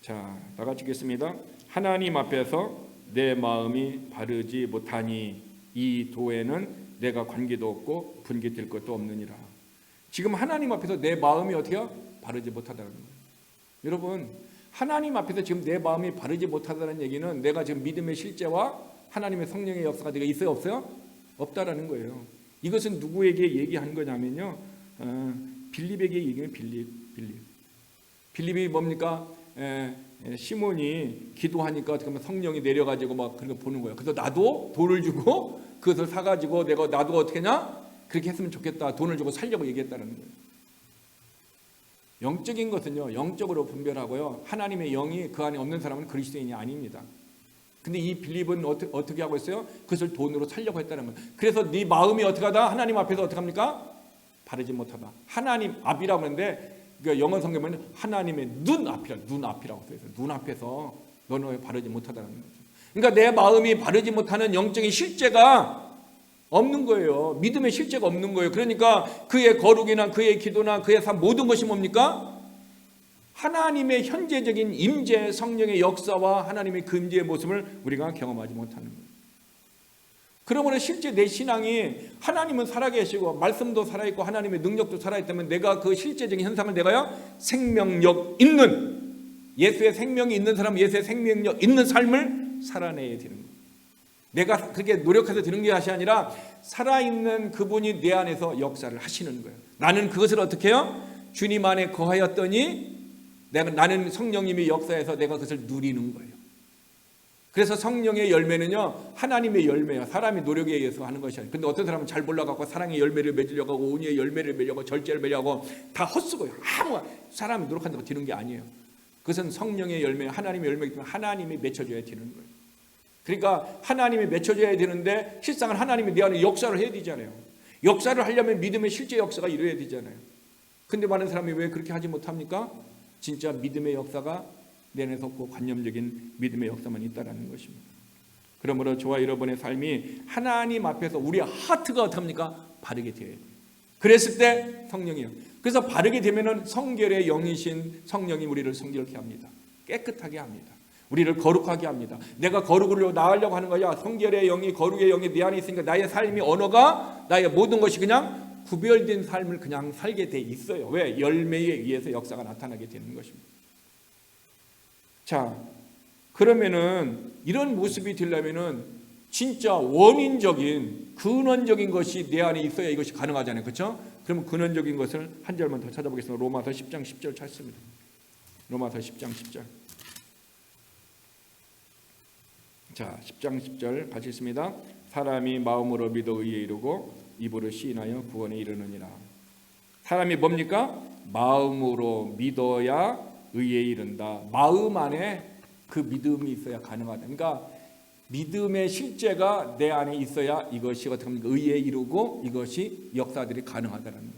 자, 다 같이 읽겠습니다. 하나님 앞에서 내 마음이 바르지 못하니 이 도에는 내가 관계도 없고 분깃될 것도 없느니라. 지금 하나님 앞에서 내 마음이 어떻게요? 바르지 못하다는 거예요. 여러분, 하나님 앞에서 지금 내 마음이 바르지 못하다는 얘기는 내가 지금 믿음의 실제와 하나님의 성령의 역사가 내가 있어요, 없어요? 없다라는 거예요. 이것은 누구에게 얘기하는 거냐면요, 빌립에게 얘기해요. 빌립이 뭡니까? 시몬이 기도하니까 어떻게 보면 성령이 내려가지고 막 그런 거 보는 거예요. 그래서 나도 돈을 주고 그것을 사가지고 내가 나도 어떻게 하냐? 그렇게 했으면 좋겠다. 돈을 주고 살려고 얘기했다는 거예요. 영적인 것은요, 영적으로 분별하고요, 하나님의 영이 그 안에 없는 사람은 그리스도인이 아닙니다. 근데 이 빌립은 어떻게 하고 있어요? 그것을 돈으로 살려고 했다는 거예요. 그래서 네 마음이 어떻게 하다? 하나님 앞에서 어떻게 합니까? 바르지 못하다. 하나님 앞이라고 하는데 그러니까 영어 성경에는 하나님의 눈앞이라고 써있어요. 눈앞에서 너는 바르지 못하다는 거죠. 그러니까 내 마음이 바르지 못하는 영적인 실제가 없는 거예요. 믿음의 실제가 없는 거예요. 그러니까 그의 거룩이나 그의 기도나 그의 삶 모든 것이 뭡니까? 하나님의 현재적인 임재, 성령의 역사와 하나님의 금지의 모습을 우리가 경험하지 못하는 거예요. 그러므로 실제 내 신앙이 하나님은 살아계시고 말씀도 살아있고 하나님의 능력도 살아있다면 내가 그 실제적인 현상을 내가요, 생명력 있는, 예수의 생명이 있는 사람은 예수의 생명력 있는 삶을 살아내야 되는 거예요. 내가 그렇게 노력해서 되는 게 아니라 살아있는 그분이 내 안에서 역사를 하시는 거예요. 나는 그것을 어떻게 해요? 주님 안에 거하였더니 나는 성령님이 역사해서 내가 그것을 누리는 거예요. 그래서 성령의 열매는요, 하나님의 열매야. 사람이 노력에 의해서 하는 것이 아니에요. 근데 어떤 사람은 잘 몰라갖고 사랑의 열매를 맺으려고 하고 온유의 열매를 맺으려고 절제를 맺으려고 다 헛수고요. 아무 사람이 노력한다고 되는 게 아니에요. 그것은 성령의 열매, 하나님의 열매이기 때문에 하나님이 맺혀줘야 되는 거예요. 그러니까 하나님이 맺혀줘야 되는데 실상은 하나님이 내 안에 역사를 해야 되잖아요. 역사를 하려면 믿음의 실제 역사가 이루어야 되잖아요. 근데 많은 사람이 왜 그렇게 하지 못합니까? 진짜 믿음의 역사가 내 안에서 없고 관념적인 믿음의 역사만 있다는 것입니다. 그러므로 저와 여러분의 삶이 하나님 앞에서 우리의 하트가 어떻습니까? 바르게 되어야 돼요. 그랬을 때 성령이요. 그래서 바르게 되면은 성결의 영이신 성령이 우리를 성결케 합니다. 깨끗하게 합니다. 우리를 거룩하게 합니다. 내가 거룩으로 나가려고 하는 거야. 성결의 영이, 거룩의 영이 내 안에 있으니까 나의 삶이, 언어가, 나의 모든 것이 그냥 구별된 삶을 그냥 살게 돼 있어요. 왜? 열매에 의해서 역사가 나타나게 되는 것입니다. 자, 그러면은 이런 모습이 되려면은 진짜 원인적인, 근원적인 것이 내 안에 있어야 이것이 가능하잖아요. 그렇죠? 그러면 근원적인 것을 한 절만 더 찾아보겠습니다. 로마서 10장 10절 찾습니다. 로마서 10장 10절. 자, 10장 10절 같이 읽습니다. 사람이 마음으로 믿어 의에 이르고 입으로 시인하여 구원에 이르느니라. 사람이 뭡니까? 마음으로 믿어야 의에 이른다. 마음 안에 그 믿음이 있어야 가능하다. 그러니까 믿음의 실제가 내 안에 있어야 이것이 어떻게 합니까? 의에 이르고 이것이 역사들이 가능하다는 거예요.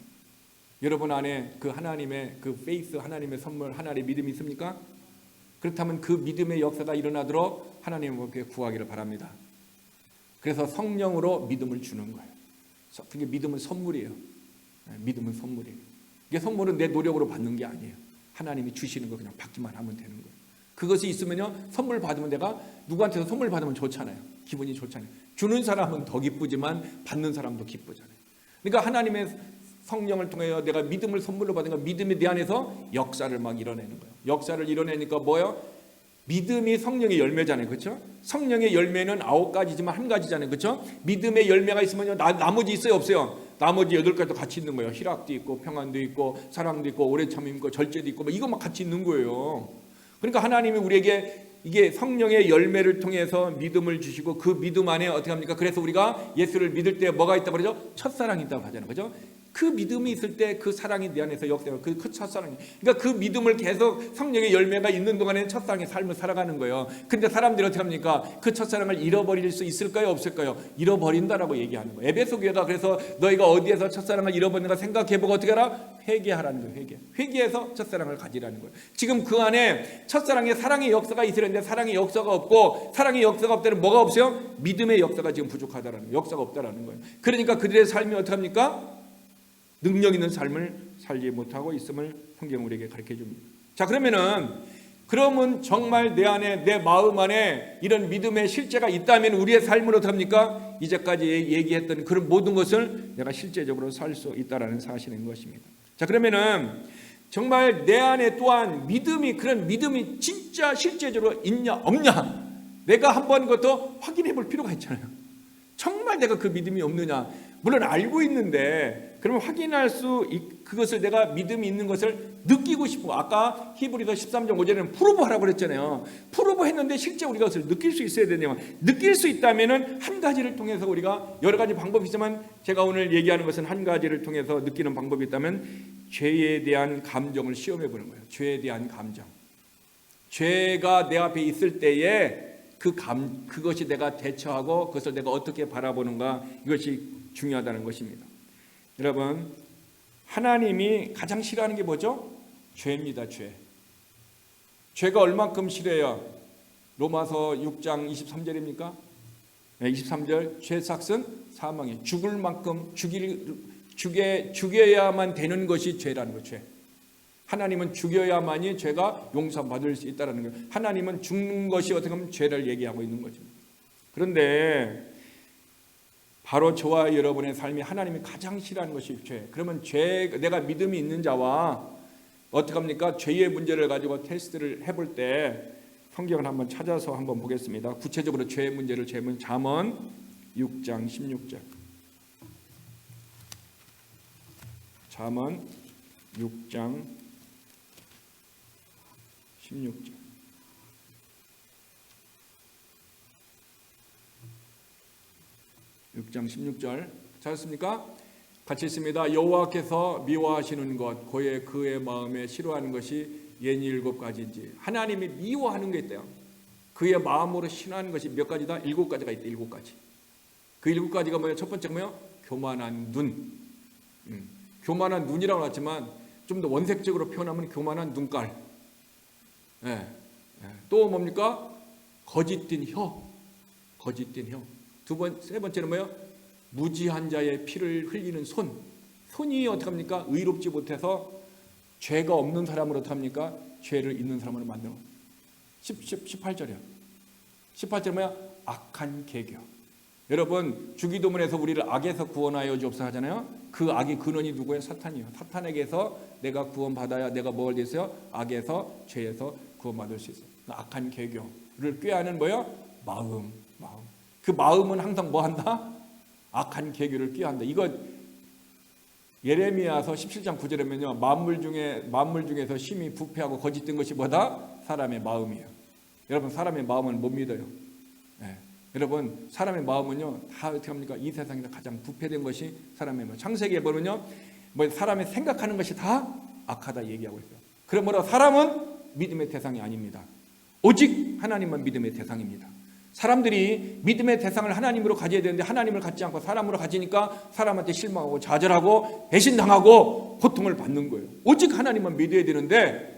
여러분 안에 그 하나님의 그 페이스, 하나님의 선물, 하나님의 믿음이 있습니까? 그렇다면 그 믿음의 역사가 일어나도록 하나님께 구하기를 바랍니다. 그래서 성령으로 믿음을 주는 거예요. 그게 믿음은 선물이에요. 믿음은 선물이에요. 이게 선물은 내 노력으로 받는 게 아니에요. 하나님이 주시는 거 그냥 받기만 하면 되는 거예요. 그것이 있으면요, 선물 받으면 내가 누구한테서 선물 받으면 좋잖아요. 기분이 좋잖아요. 주는 사람은 더 기쁘지만 받는 사람도 기쁘잖아요. 그러니까 하나님의 성령을 통하여 내가 믿음을 선물로 받으니까 믿음이 내 안에서 역사를 막 이뤄내는 거예요. 역사를 이뤄내니까 뭐예요? 믿음이 성령의 열매잖아요. 그렇죠? 성령의 열매는 9가지지만 한 가지잖아요. 그렇죠? 믿음의 열매가 있으면 나머지 있어요, 없어요? 나머지 8가지도 같이 있는 거예요. 희락도 있고 평안도 있고 사랑도 있고 오래 참음도 있고 절제도 있고 이거 막 같이 있는 거예요. 그러니까 하나님이 우리에게 이게 성령의 열매를 통해서 믿음을 주시고 그 믿음 안에 어떻게 합니까? 그래서 우리가 예수를 믿을 때 뭐가 있다고 그러죠? 첫사랑이 있다고 하잖아요. 그죠? 그 믿음이 있을 때 그 사랑이 내 안에서 역사가 그 첫사랑이. 그러니까 그 믿음을 계속 성령의 열매가 있는 동안에는 첫사랑의 삶을 살아가는 거예요. 근데 사람들이 어떻게 합니까? 그 첫사랑을 잃어버릴 수 있을까요? 없을까요? 잃어버린다라고 얘기하는 거예요. 에베소 교회가 그래서 너희가 어디에서 첫사랑을 잃어버리는가 생각해보고 어떻게 하라? 회개하라는 거예요. 회개해서 첫사랑을 가지라는 거예요. 지금 그 안에 첫사랑에 사랑의 역사가 있으려는데 사랑의 역사가 없고, 사랑의 역사가 없다는 뭐가 없어요? 믿음의 역사가 지금 부족하다라는 거예요. 역사가 없다라는 거예요. 그러니까 그들의 삶이 어떻게 합니까? 능력 있는 삶을 살지 못하고 있음을 성경 우리에게 가르쳐 줍니다. 자, 그러면 정말 내 안에, 내 마음 안에 이런 믿음의 실제가 있다면 우리의 삶은 어떡합니까? 이제까지 얘기했던 그런 모든 것을 내가 실제적으로 살 수 있다는 사실인 것입니다. 자, 그러면은 정말 내 안에 또한 믿음이, 그런 믿음이 진짜 실제적으로 있냐 없냐, 내가 한번 그것도 확인해 볼 필요가 있잖아요. 정말 내가 그 믿음이 없느냐. 물론 알고 있는데 그러면 확인할 그것을 내가 믿음이 있는 것을 느끼고 싶고, 아까 히브리서 13장 5절에는 프로브하라고 그랬잖아요. 프로브했는데 실제 우리가 그것을 느낄 수 있어야 되네요. 느낄 수 있다면은 한 가지를 통해서, 우리가 여러 가지 방법이 있지만 제가 오늘 얘기하는 것은 한 가지를 통해서 느끼는 방법이 있다면 죄에 대한 감정을 시험해 보는 거예요. 죄에 대한 감정. 죄가 내 앞에 있을 때에 그것이 내가 대처하고 그것을 내가 어떻게 바라보는가, 이것이 중요하다는 것입니다. 여러분, 하나님이 가장 싫어하는 게 뭐죠? 죄입니다. 죄가 얼만큼 싫어요? 로마서 6장 23절입니까? 23절, 죄 삭은 사망이, 죽을 만큼 죽여야만 되는 것이 죄라는 거죠. 하나님은 죽여야만이 죄가 용서받을 수 있다는 거예요. 하나님은 죽는 것이 어떻게 보면 죄를 얘기하고 있는 거죠. 그런데 바로 저와 여러분의 삶이 하나님이 가장 싫어하는 것이 죄. 그러면 내가 믿음이 있는 자와 어떻게 합니까? 죄의 문제를 가지고 테스트를 해볼 때 성경을 한번 찾아서 한번 보겠습니다. 구체적으로 죄의 문제를 재면 잠언 6장 16절. 잠언 6장 16절. 찾았습니까? 같이 있습니다. 여호와께서 미워하시는 것, 그의 마음에 싫어하는 것이 예니 7가지인지. 하나님이 미워하는 게 있대요. 그의 마음으로 싫어하는 것이 몇 가지다? 7가지가 있대. 7가지. 그 7가지가 뭐예요? 첫 번째가 뭐예요? 교만한 눈. 교만한 눈이라고 나왔지만 좀 더 원색적으로 표현하면 교만한 눈깔. 또 뭡니까? 거짓된 혀. 세 번째는 뭐예요? 무지한 자의 피를 흘리는 손이 어떻게 합니까? 의롭지 못해서 죄가 없는 사람으로 어떻게 합니까? 죄를 있는 사람으로 만드는 18절이요. 18절 뭐야? 악한 계교. 여러분, 주기도문에서 우리를 악에서 구원하여 주옵소서 하잖아요. 그 악의 근원이 누구예요? 사탄이에요. 사탄에게서 내가 구원받아야 내가 뭘 됐어요? 악에서, 죄에서 구원받을 수 있어요. 악한 계교를 꾀하는 뭐예요? 마음. 그 마음은 항상 뭐 한다? 악한 계교를 꾀한다. 이거 예레미야서 17장 9절에면요, 만물 중에서 심히 부패하고 거짓된 것이 뭐다? 사람의 마음이에요. 여러분, 사람의 마음은 못 믿어요. 여러분, 사람의 마음은요, 다 어떻게 합니까? 이 세상에서 가장 부패된 것이 사람의 마음. 창세기에 보면요, 사람이 생각하는 것이 다 악하다 얘기하고 있어요. 그러므로 사람은 믿음의 대상이 아닙니다. 오직 하나님만 믿음의 대상입니다. 사람들이 믿음의 대상을 하나님으로 가져야 되는데 하나님을 갖지 않고 사람으로 가지니까 사람한테 실망하고 좌절하고 배신당하고 고통을 받는 거예요. 오직 하나님만 믿어야 되는데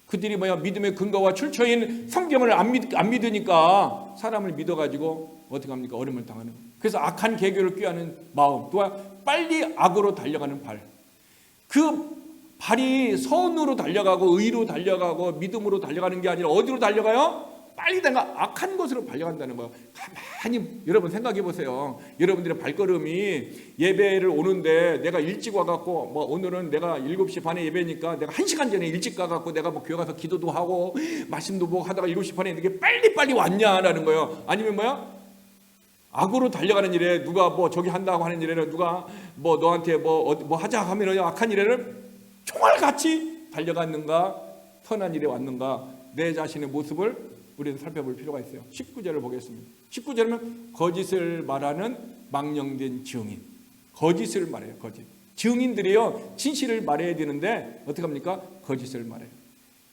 그들이 믿음의 근거와 출처인 성경을 안 믿으니까 사람을 믿어가지고 어떻게 합니까? 어려움을 당하는 거예요. 그래서 악한 계교를 꾀하는 마음, 또한 빨리 악으로 달려가는 발. 그 발이 선으로 달려가고 의로 달려가고 믿음으로 달려가는 게 아니라 어디로 달려가요? 빨리 내가 악한 것으로 달려간다는 거예요. 가만히 여러분 생각해 보세요. 여러분들의 발걸음이 예배를 오는데 내가 일찍 와갖고 오늘은 내가 7시 반에 예배니까 내가 1시간 전에 일찍 가갖고 내가 교회 가서 기도도 하고 말씀도 보고 하다가 7시 반에 이렇게 빨리 왔냐라는 거예요. 아니면 뭐야? 악으로 달려가는 일에 누가 저기 한다고 하는 일에는 누가 너한테 뭐 하자 하면 악한 일에는 총알같이 달려갔는가, 선한 일에 왔는가, 내 자신의 모습을 우리는 살펴볼 필요가 있어요. 19절을 보겠습니다. 19절은 거짓을 말하는 망령된 증인. 거짓을 말해요. 거짓. 증인들이요, 진실을 말해야 되는데 어떻게 합니까? 거짓을 말해요.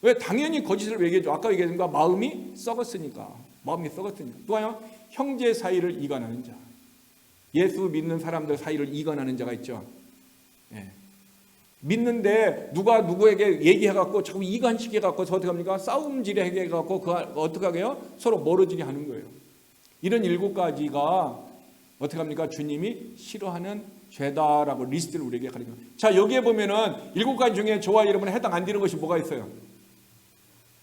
왜? 당연히 거짓을 얘기해줘. 아까 얘기했던 거 마음이 썩었으니까. 마음이 썩었으니까. 또요, 형제 사이를 이간하는 자. 예수 믿는 사람들 사이를 이간하는 자가 있죠. 예. 믿는데 누가 누구에게 얘기해갖고 자꾸 이간시켜갖고 어떻게 합니까? 싸움질에 해갖고 어떻게 하게요? 서로 멀어지게 하는 거예요. 이런 7가지가 어떻게 합니까? 주님이 싫어하는 죄다라고 리스트를 우리에게 가르쳐요. 자, 여기에 보면은 7가지 중에 저와 여러분에 해당 안 되는 것이 뭐가 있어요?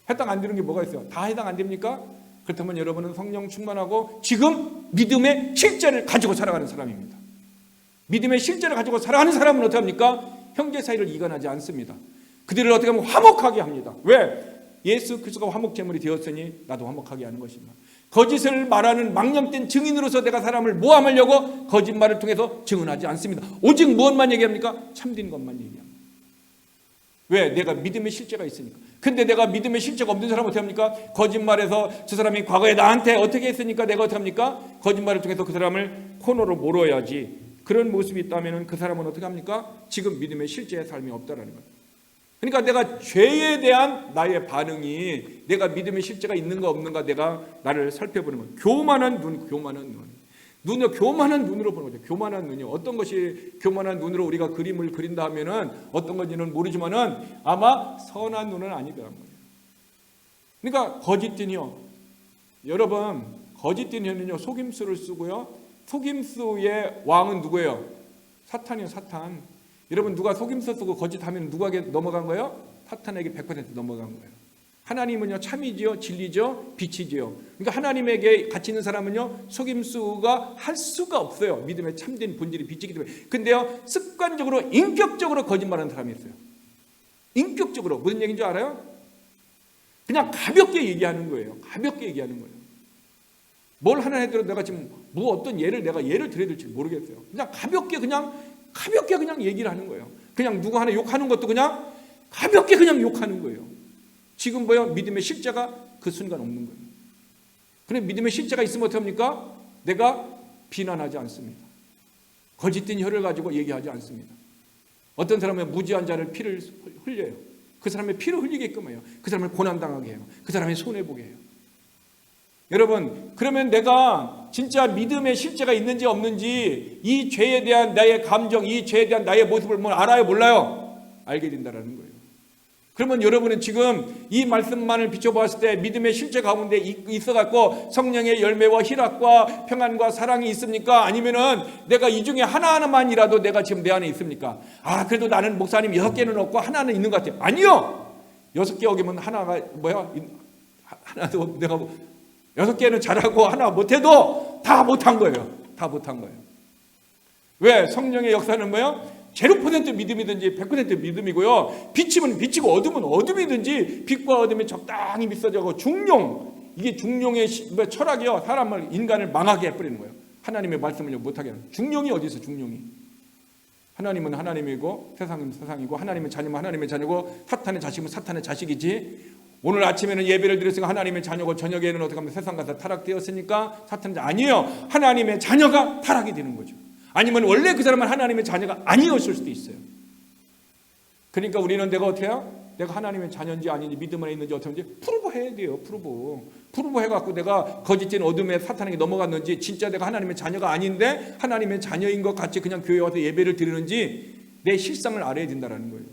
해당 안 되는 게 뭐가 있어요? 다 해당 안 됩니까? 그렇다면 여러분은 성령 충만하고 지금 믿음의 실제를 가지고 살아가는 사람입니다. 믿음의 실제를 가지고 살아가는 사람은 어떻게 합니까? 형제 사이를 이간하지 않습니다. 그들을 어떻게 하면 화목하게 합니다. 왜? 예수 그리스도가 화목제물이 되었으니 나도 화목하게 하는 것입니다. 거짓을 말하는 망령된 증인으로서 내가 사람을 모함하려고 거짓말을 통해서 증언하지 않습니다. 오직 무엇만 얘기합니까? 참된 것만 얘기합니다. 왜? 내가 믿음의 실제가 있으니까. 근데 내가 믿음의 실제가 없는 사람은 어떻게 합니까? 거짓말해서 저 사람이 과거에 나한테 어떻게 했으니까 내가 어떻게 합니까? 거짓말을 통해서 그 사람을 코너로 몰아야지. 그런 모습이 있다면 그 사람은 어떻게 합니까? 지금 믿음의 실제의 삶이 없다라는 거예요. 그러니까 내가 죄에 대한 나의 반응이 내가 믿음의 실제가 있는가 없는가 내가 나를 살펴보는 거예요. 교만한 눈, 교만한 눈. 눈을 교만한 눈으로 보는 거죠. 교만한 눈이 어떤 것이 교만한 눈으로 우리가 그림을 그린다 하면은 어떤 건지는 모르지만은 아마 선한 눈은 아니더란 말이에요. 그러니까 거짓된이요. 여러분, 거짓된이는요 속임수를 쓰고요. 속임수의 왕은 누구예요? 사탄이요, 사탄. 여러분, 누가 속임수 쓰고 거짓하면 누구에게 넘어간 거예요? 사탄에게 100% 넘어간 거예요. 하나님은요 참이지요, 진리죠, 빛이지요. 그러니까 하나님에게 같이 있는 사람은요 속임수가 할 수가 없어요. 믿음의 참된 본질이 빛이기 때문에. 근데요 습관적으로 인격적으로 거짓말하는 사람이 있어요. 인격적으로 무슨 얘기인 줄 알아요? 그냥 가볍게 얘기하는 거예요. 가볍게 얘기하는 거예요. 뭘 하나 해도 내가 지금 뭐 어떤 예를 내가 예를 드려야 될지 모르겠어요. 그냥 가볍게 그냥 얘기를 하는 거예요. 그냥 누구 하나 욕하는 것도 그냥 가볍게 그냥 욕하는 거예요. 지금 뭐야? 믿음의 실제가 그 순간 없는 거예요. 그런데 믿음의 실제가 있으면 어떡합니까? 내가 비난하지 않습니다. 거짓된 혀를 가지고 얘기하지 않습니다. 어떤 사람은 무지한 자를 피를 흘려요. 그 사람의 피를 흘리게끔 해요. 그 사람을 고난당하게 해요. 그 사람의 손해보게 해요. 여러분, 그러면 내가 진짜 믿음의 실제가 있는지 없는지 이 죄에 대한 나의 감정, 이 죄에 대한 나의 모습을 뭘 알아요? 몰라요? 알게 된다는 거예요. 그러면 여러분은 지금 이 말씀만을 비춰보았을 때 믿음의 실제 가운데 있어갖고 성령의 열매와 희락과 평안과 사랑이 있습니까? 아니면은 내가 이 중에 하나만이라도 내가 지금 내 안에 있습니까? 아, 그래도 나는 목사님 6개는 없고 하나는 있는 것 같아요. 아니요! 6개 어기면 하나가 뭐야? 하나도 내가 6개는 잘하고 하나 못해도 다 못한 거예요. 다 못한 거예요. 왜? 성령의 역사는 뭐예요? 0% 믿음이든지 100% 믿음이고요. 빛이면 빛이고 어둠은 어둠이든지 빛과 어둠이 적당히 미쳐져고 중용, 이게 중용의 철학이요. 사람을, 인간을 망하게 해버리는 거예요. 하나님의 말씀을 못하게 하는. 중용이 어디 있어? 중용이. 하나님은 하나님이고 세상은 세상이고 하나님은 자녀면 하나님의 자녀고 사탄의 자식은 사탄의 자식이지. 오늘 아침에는 예배를 드렸으니까 하나님의 자녀고 저녁에는 어떻게 하면 세상 가서 타락되었으니까 사탄은 아니에요. 하나님의 자녀가 타락이 되는 거죠. 아니면 원래 그 사람은 하나님의 자녀가 아니었을 수도 있어요. 그러니까 우리는 내가 어떻게 해요? 내가 하나님의 자녀인지 아닌지 믿음 안에 있는지 어떤지 프루브 해야 돼요. 프루브 해갖고 내가 거짓된 어둠에 사탄에게 넘어갔는지 진짜 내가 하나님의 자녀가 아닌데 하나님의 자녀인 것 같이 그냥 교회 와서 예배를 드리는지 내 실상을 알아야 된다는 거예요.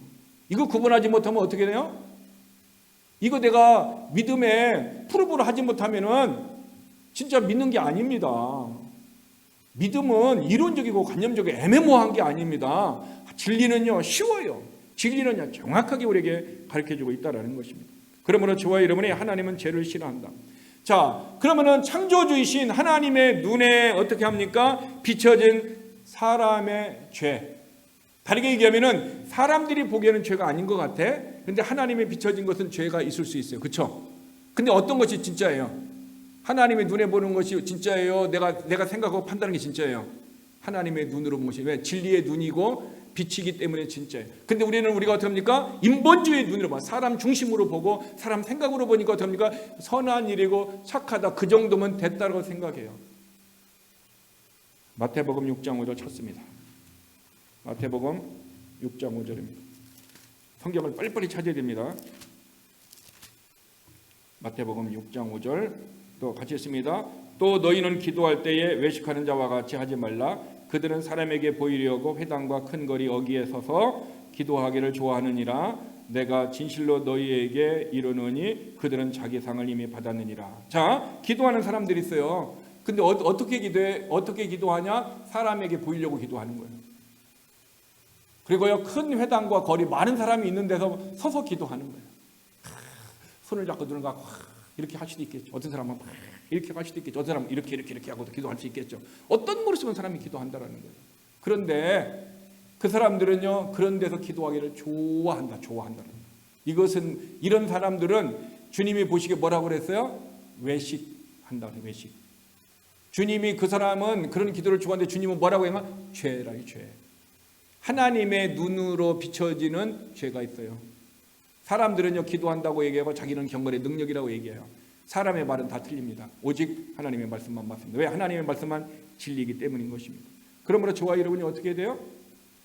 이거 구분하지 못하면 어떻게 돼요? 이거 내가 믿음에 프루브를 하지 못하면은 진짜 믿는 게 아닙니다. 믿음은 이론적이고 관념적이고 애매모호한 게 아닙니다. 진리는요 쉬워요. 진리는요 정확하게 우리에게 가르쳐주고 있다는 것입니다. 그러므로 저와 여러분이 하나님은 죄를 싫어한다. 자, 그러면은 창조주이신 하나님의 눈에 어떻게 합니까? 비춰진 사람의 죄. 다르게 얘기하면은 사람들이 보기에는 죄가 아닌 것 같아. 그런데 하나님에 비춰진 것은 죄가 있을 수 있어요. 그렇죠? 근데 어떤 것이 진짜예요? 하나님의 눈에 보는 것이 진짜예요? 내가 생각하고 판단하는 게 진짜예요? 하나님의 눈으로 본 것이 왜? 진리의 눈이고 빛이기 때문에 진짜예요. 근데 우리가 어떻게 합니까? 인본주의 눈으로 봐. 사람 중심으로 보고 사람 생각으로 보니까 어떻게 합니까? 선한 일이고 착하다. 그 정도면 됐다고 생각해요. 마태복음 6장 5절 찾습니다. 마태복음 6장 5절입니다. 성경을 빨리빨리 찾아야 됩니다. 마태복음 6장 5절 또 같이 읽습니다. 또 너희는 기도할 때에 외식하는 자와 같이 하지 말라. 그들은 사람에게 보이려고 회당과 큰 거리 어귀에 서서 기도하기를 좋아하느니라. 내가 진실로 너희에게 이르노니 그들은 자기 상을 이미 받았느니라. 자, 기도하는 사람들이 있어요. 근데 어떻게 기도해? 어떻게 기도하냐? 사람에게 보이려고 기도하는 거예요. 그리고요, 큰 회당과 거리 많은 사람이 있는 데서 서서 기도하는 거예요. 손을 잡고 누군가 이렇게 할 수도 있겠죠. 어떤 사람은 이렇게 할 수도 있겠죠. 어떤 사람은 이렇게 하고도 기도할 수 있겠죠. 어떤 모습은 사람이 기도한다라는 거예요. 그런데 그 사람들은요, 그런 데서 기도하기를 좋아한다. 이것은, 이런 사람들은 주님이 보시기에 뭐라고 그랬어요? 외식한다. 외식. 주님이 그 사람은 그런 기도를 좋아하는데 주님은 뭐라고 했나? 죄라, 죄. 하나님의 눈으로 비춰지는 죄가 있어요. 사람들은요, 기도한다고 얘기하고 자기는 경건의 능력이라고 얘기해요. 사람의 말은 다 틀립니다. 오직 하나님의 말씀만 맞습니다. 왜? 하나님의 말씀만 진리이기 때문인 것입니다. 그러므로 저와 여러분이 어떻게 돼요?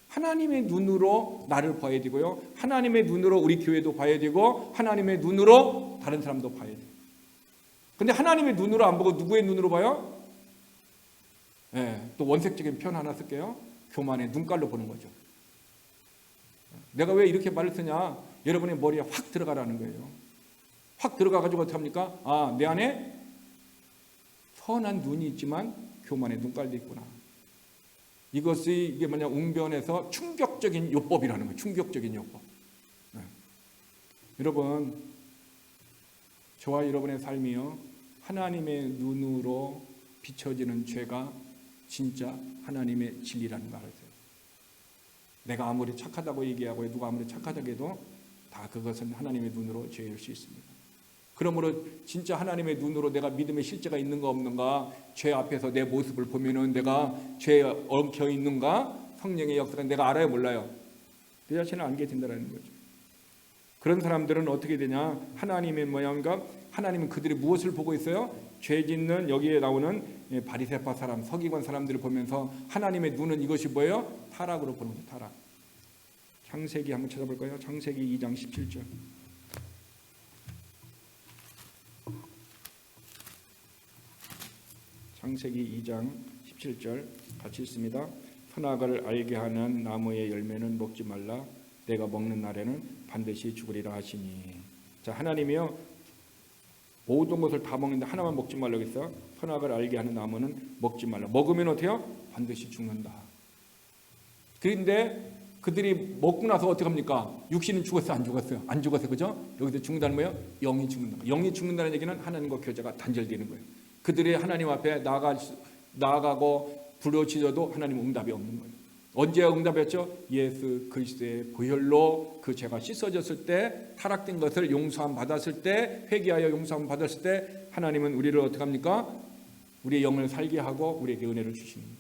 하나님의 눈으로 나를 봐야 되고요, 하나님의 눈으로 우리 교회도 봐야 되고, 하나님의 눈으로 다른 사람도 봐야 돼요. 근데 하나님의 눈으로 안 보고 누구의 눈으로 봐요? 또 원색적인 표현 하나 쓸게요. 교만의 눈깔로 보는 거죠. 내가 왜 이렇게 말을 쓰냐? 여러분의 머리에 확 들어가라는 거예요. 확 들어가가지고 어떻게 합니까? 아, 내 안에 선한 눈이 있지만 교만의 눈깔도 있구나. 이게 뭐냐? 웅변에서 충격적인 요법이라는 거예요. 충격적인 요법. 여러분, 저와 여러분의 삶이요, 하나님의 눈으로 비춰지는 죄가 진짜 하나님의 진리라는 걸 알아요. 내가 아무리 착하다고 얘기하고 누가 아무리 착하다고 해도 다 그것은 하나님의 눈으로 죄일 수 있습니다. 그러므로 진짜 하나님의 눈으로 내가 믿음의 실제가 있는가 없는가, 죄 앞에서 내 모습을 보면은 내가 죄에 엉켜 있는가, 성령의 역사가 내가 알아요, 몰라요? 내 자신을 알게 된다는 거죠. 그런 사람들은 어떻게 되냐? 하나님의 모양과 하나님은 그들이 무엇을 보고 있어요? 죄 짓는 여기에 나오는 바리새파 사람, 서기관 사람들을 보면서 하나님의 눈은 이것이 뭐예요? 타락으로 보는 거예요. 타락. 창세기 한번 찾아볼까요? 창세기 2장 17절. 창세기 2장 17절 같이 읽습니다. 선악을 알게 하는 나무의 열매는 먹지 말라. 내가 먹는 날에는 반드시 죽으리라 하시니. 자, 하나님이요, 모든 것을 다 먹는데 하나만 먹지 말라고 했어요. 선악을 알게 하는 나무는 먹지 말라. 먹으면 어때요? 반드시 죽는다. 그런데 그들이 먹고 나서 어떻게 합니까? 육신은 죽었어요? 안 죽었어요? 안 죽었어요. 그죠? 여기서 죽는다는 거예요? 영이 죽는다. 영이 죽는다는 얘기는 하나님과 교제가 단절되는 거예요. 그들이 하나님 앞에 나아가고 부르짖어도 하나님 응답이 없는 거예요. 언제 응답했죠? 예수 그리스도의 보혈로 그 죄가 씻어졌을 때, 타락된 것을 용서함 받았을 때, 회개하여 용서함 받았을 때 하나님은 우리를 어떻게 합니까? 우리의 영을 살게 하고 우리에게 은혜를 주시는 거예요.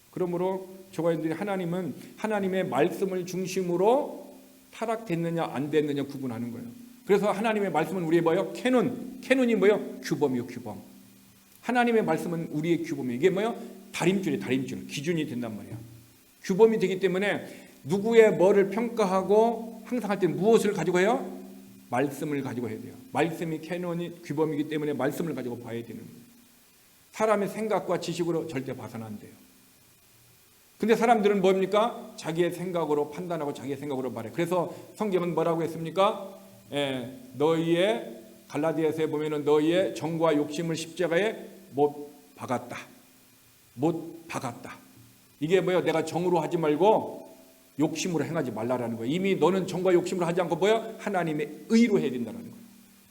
그러므로 저와 여러분들이 하나님은 하나님의 말씀을 중심으로 타락됐느냐 안 됐느냐 구분하는 거예요. 그래서 하나님의 말씀은 우리의 뭐예요? 캐논이 뭐예요? 규범이요, 규범. 하나님의 말씀은 우리의 규범이에요. 이게 뭐예요? 다림줄, 기준이 된단 말이에요. 규범이 되기 때문에 누구의 뭐를 평가하고 항상 할 때 무엇을 가지고 해요? 말씀을 가지고 해야 돼요. 말씀이 캐논이 규범이기 때문에 말씀을 가지고 봐야 되는 거예요. 사람의 생각과 지식으로 절대 봐서는 안 돼요. 근데 사람들은 뭡니까? 자기의 생각으로 판단하고 자기의 생각으로 말해요. 그래서 성경은 뭐라고 했습니까? 너희의 갈라디아서에 보면은 너희의 정과 욕심을 십자가에 못 박았다. 이게 뭐예요? 내가 정으로 하지 말고 욕심으로 행하지 말라라는 거예요. 이미 너는 정과 욕심으로 하지 않고 뭐예요? 하나님의 의로 해야 된다는 거예요.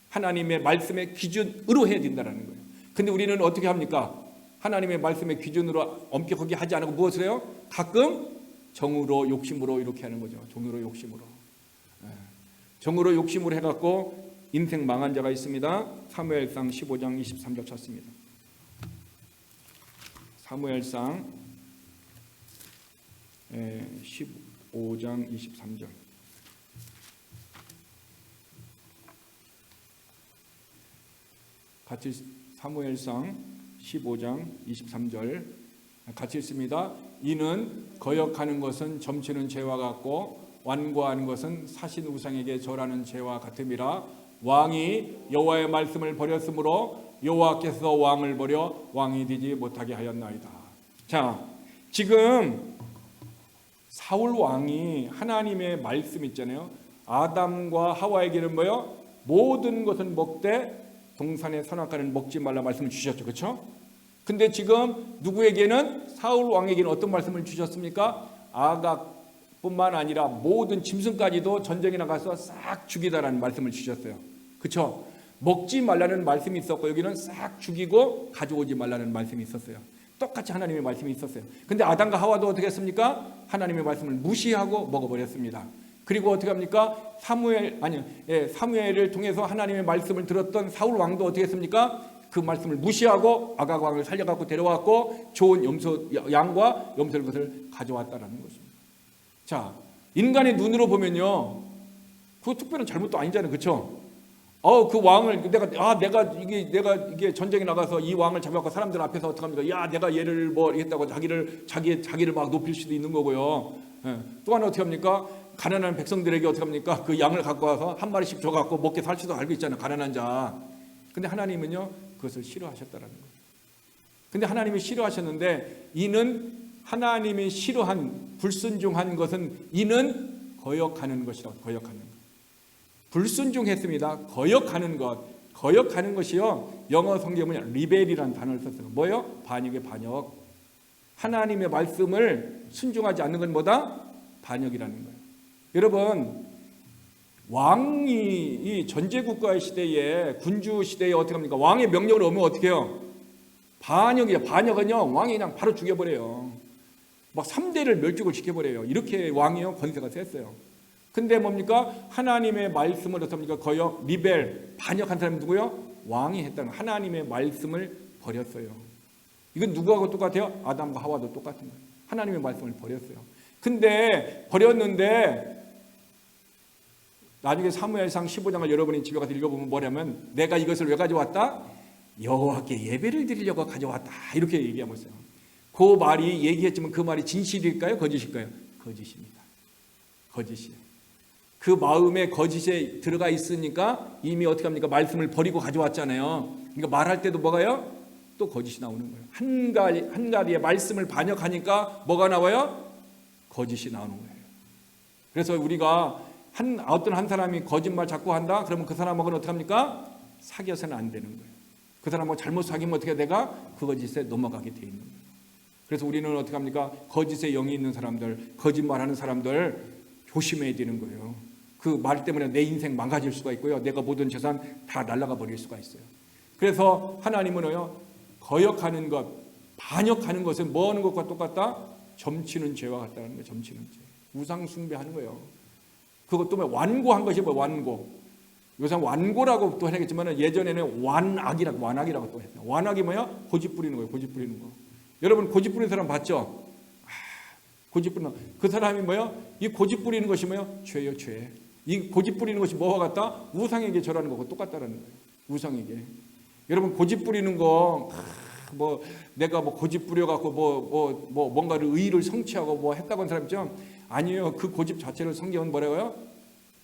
하나님의 말씀의 기준으로 해야 된다는 거예요. 근데 우리는 어떻게 합니까? 하나님의 말씀의 기준으로 엄격하게 하지 않고 무엇을 해요? 가끔 정으로 욕심으로 이렇게 하는 거죠. 정으로 욕심으로 해갖고 인생 망한 자가 있습니다. 사무엘상 15장 23절 찾습니다. 사무엘상 15장 23절. 같이 사무엘상 15장 23절 같이 읽습니다. 이는 거역하는 것은 점치는 죄와 같고 완고하는 것은 사신 우상에게 절하는 죄와 같음이라. 왕이 여호와의 말씀을 버렸으므로 여호와께서 왕을 버려 왕이 되지 못하게 하였나이다. 자, 지금 사울 왕이 하나님의 말씀 있잖아요. 아담과 하와에게는 뭐요? 모든 것은 먹되 동산의 선악과는 먹지 말라 말씀을 주셨죠. 그렇죠? 근데 지금 누구에게는, 사울 왕에게는 어떤 말씀을 주셨습니까? 아각뿐만 아니라 모든 짐승까지도 전쟁에 나가서 싹 죽이다라는 말씀을 주셨어요. 그렇죠? 먹지 말라는 말씀이 있었고 여기는 싹 죽이고 가져오지 말라는 말씀이 있었어요. 똑같이 하나님의 말씀이 있었어요. 근데 아담과 하와도 어떻게 했습니까? 하나님의 말씀을 무시하고 먹어버렸습니다. 그리고 어떻게 합니까? 사무엘을 통해서 하나님의 말씀을 들었던 사울 왕도 어떻게 했습니까? 그 말씀을 무시하고 아각 왕을 살려갖고 데려왔고 좋은 양과 염소를 것을 가져왔다라는 것입니다. 자, 인간의 눈으로 보면요, 그 특별한 잘못도 아니잖아요, 그렇죠? 그 왕을 내가 이게 전쟁에 나가서 이 왕을 잡아갖고 사람들 앞에서 어떻게 합니까? 야, 내가 얘를 뭐 했다고 자기를 막 높일 수도 있는 거고요. 예. 또 하나 어떻게 합니까? 가난한 백성들에게 어떻게 합니까? 그 양을 갖고 와서 한 마리씩 줘갖고 먹게 살 수도 알고 있잖아요, 가난한 자. 근데 하나님은요, 그것을 싫어하셨다라는 거예요. 근데 하나님이 싫어하셨는데, 이는 하나님이 싫어한 불순종한 것은 이는 거역하는 것이라고. 거역하는 것. 불순종했습니다. 거역하는 것. 거역하는 것이요, 영어 성경은 리벨이라는 단어를 썼어요. 뭐요? 반역의 반역. 하나님의 말씀을 순종하지 않는 건 뭐다? 반역이라는 거예요. 여러분, 왕이 이 전제국가의 시대에, 군주 시대에 어떻게 합니까? 왕의 명령을 오면 어떻게 해요? 반역이에요. 반역은요, 왕이 그냥 바로 죽여버려요. 막 3대를 멸죽을 시켜버려요. 이렇게 왕이요, 권세가 셌어요. 근데 뭡니까? 하나님의 말씀을 어떻습니까? 거역, 리벨, 반역한 사람이 누구요? 왕이 했다는, 하나님의 말씀을 버렸어요. 이건 누구하고 똑같아요? 아담과 하와도 똑같은 거예요. 하나님의 말씀을 버렸어요. 근데 버렸는데 나중에 사무엘상 15장을 여러분이 집에 가서 읽어보면 뭐냐면, 내가 이것을 왜 가져왔다? 여호와께 예배를 드리려고 가져왔다, 이렇게 얘기하고 있어요. 그 말이 얘기했지만 그 말이 진실일까요? 거짓일까요? 거짓입니다. 거짓이에요. 그 마음에 거짓에 들어가 있으니까 이미 어떻게 합니까? 말씀을 버리고 가져왔잖아요. 그러니까 말할 때도 뭐가요? 또 거짓이 나오는 거예요. 한 가지의 말씀을 반역하니까 뭐가 나와요? 거짓이 나오는 거예요. 그래서 우리가 어떤 한 사람이 거짓말 자꾸 한다? 그러면 그 사람하고는 어떻게 합니까? 사귀어서는 안 되는 거예요. 그 사람하고 잘못 사귀면 어떻게 내가 그 거짓에 넘어가게 돼 있는 거예요. 그래서 우리는 어떻게 합니까? 거짓에 영이 있는 사람들, 거짓말하는 사람들 조심해야 되는 거예요. 그 말 때문에 내 인생 망가질 수가 있고요, 내가 모든 재산 다 날아가 버릴 수가 있어요. 그래서 하나님은요, 거역하는 것, 반역하는 것은 뭐 하는 것과 똑같다? 점치는 죄와 같다는 거예요. 점치는 죄. 우상 숭배하는 거예요. 그것도 뭐 완고한 것이 뭐 완고. 요새 완고라고 또 하겠지만 예전에는 완악이라고 또 했어요. 완악이 뭐야? 고집 부리는 거예요. 고집 부리는 거. 여러분 고집 부리는 사람 봤죠? 고집 부리는 그 사람이 뭐야? 이 고집 부리는 것이 뭐야? 죄요, 죄. 이 고집 부리는 것이 뭐와 같다? 우상에게 절하는 거고 똑같다라는 거예요. 우상에게. 여러분 고집 부리는 거, 뭐 내가 뭐 고집 부려갖고 뭐 뭔가를 의의를 성취하고 뭐 했다고 하는 사람 있죠? 아니에요. 그 고집 자체를 성경은 뭐라고요?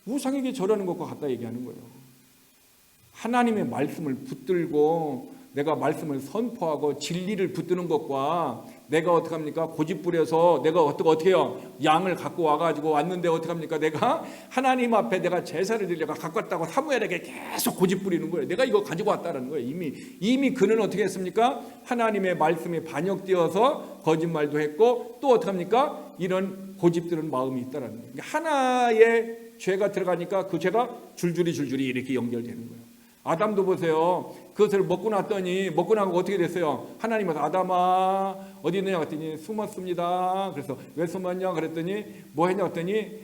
우상에게 절하는 것과 같다 얘기하는 거예요. 하나님의 말씀을 붙들고 내가 말씀을 선포하고 진리를 붙드는 것과 내가 어떻게 합니까? 고집 부려서 내가 어떻게 해요? 양을 갖고 와가지고 왔는데 어떻게 합니까? 내가 하나님 앞에 내가 제사를 드리려고 갖고 왔다고 사무엘에게 계속 고집 부리는 거예요. 내가 이거 가지고 왔다는 거예요. 이미 그는 어떻게 했습니까? 하나님의 말씀이 반역되어서 거짓말도 했고 또 어떻게 합니까? 이런 고집들은 마음이 있다라는 거예요. 하나의 죄가 들어가니까 그 죄가 줄줄이 이렇게 연결되는 거예요. 아담도 보세요. 그것을 먹고 나고 어떻게 됐어요? 하나님께서 아담아 어디 있느냐 그랬더니 숨었습니다. 그래서 왜 숨었냐 그랬더니 뭐 했냐 그랬더니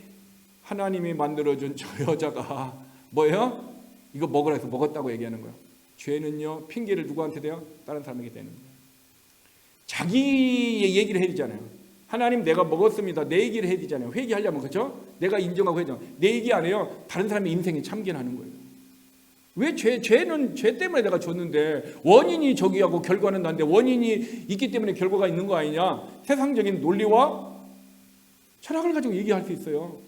하나님이 만들어준 저 여자가 뭐예요? 이거 먹으라 해서 먹었다고 얘기하는 거예요. 죄는요 핑계를 누구한테 대요? 다른 사람에게 대는 거예요. 자기의 얘기를 해야 되잖아요. 하나님 내가 먹었습니다. 내 얘기를 해야 되잖아요. 회개하려면 그렇죠? 내가 인정하고 해야 되잖아요. 내 얘기 안 해요. 다른 사람의 인생에 참견하는 거예요. 왜 죄는 죄 때문에 내가 줬는데 원인이 저기하고 결과는 난데 원인이 있기 때문에 결과가 있는 거 아니냐? 세상적인 논리와 철학을 가지고 얘기할 수 있어요.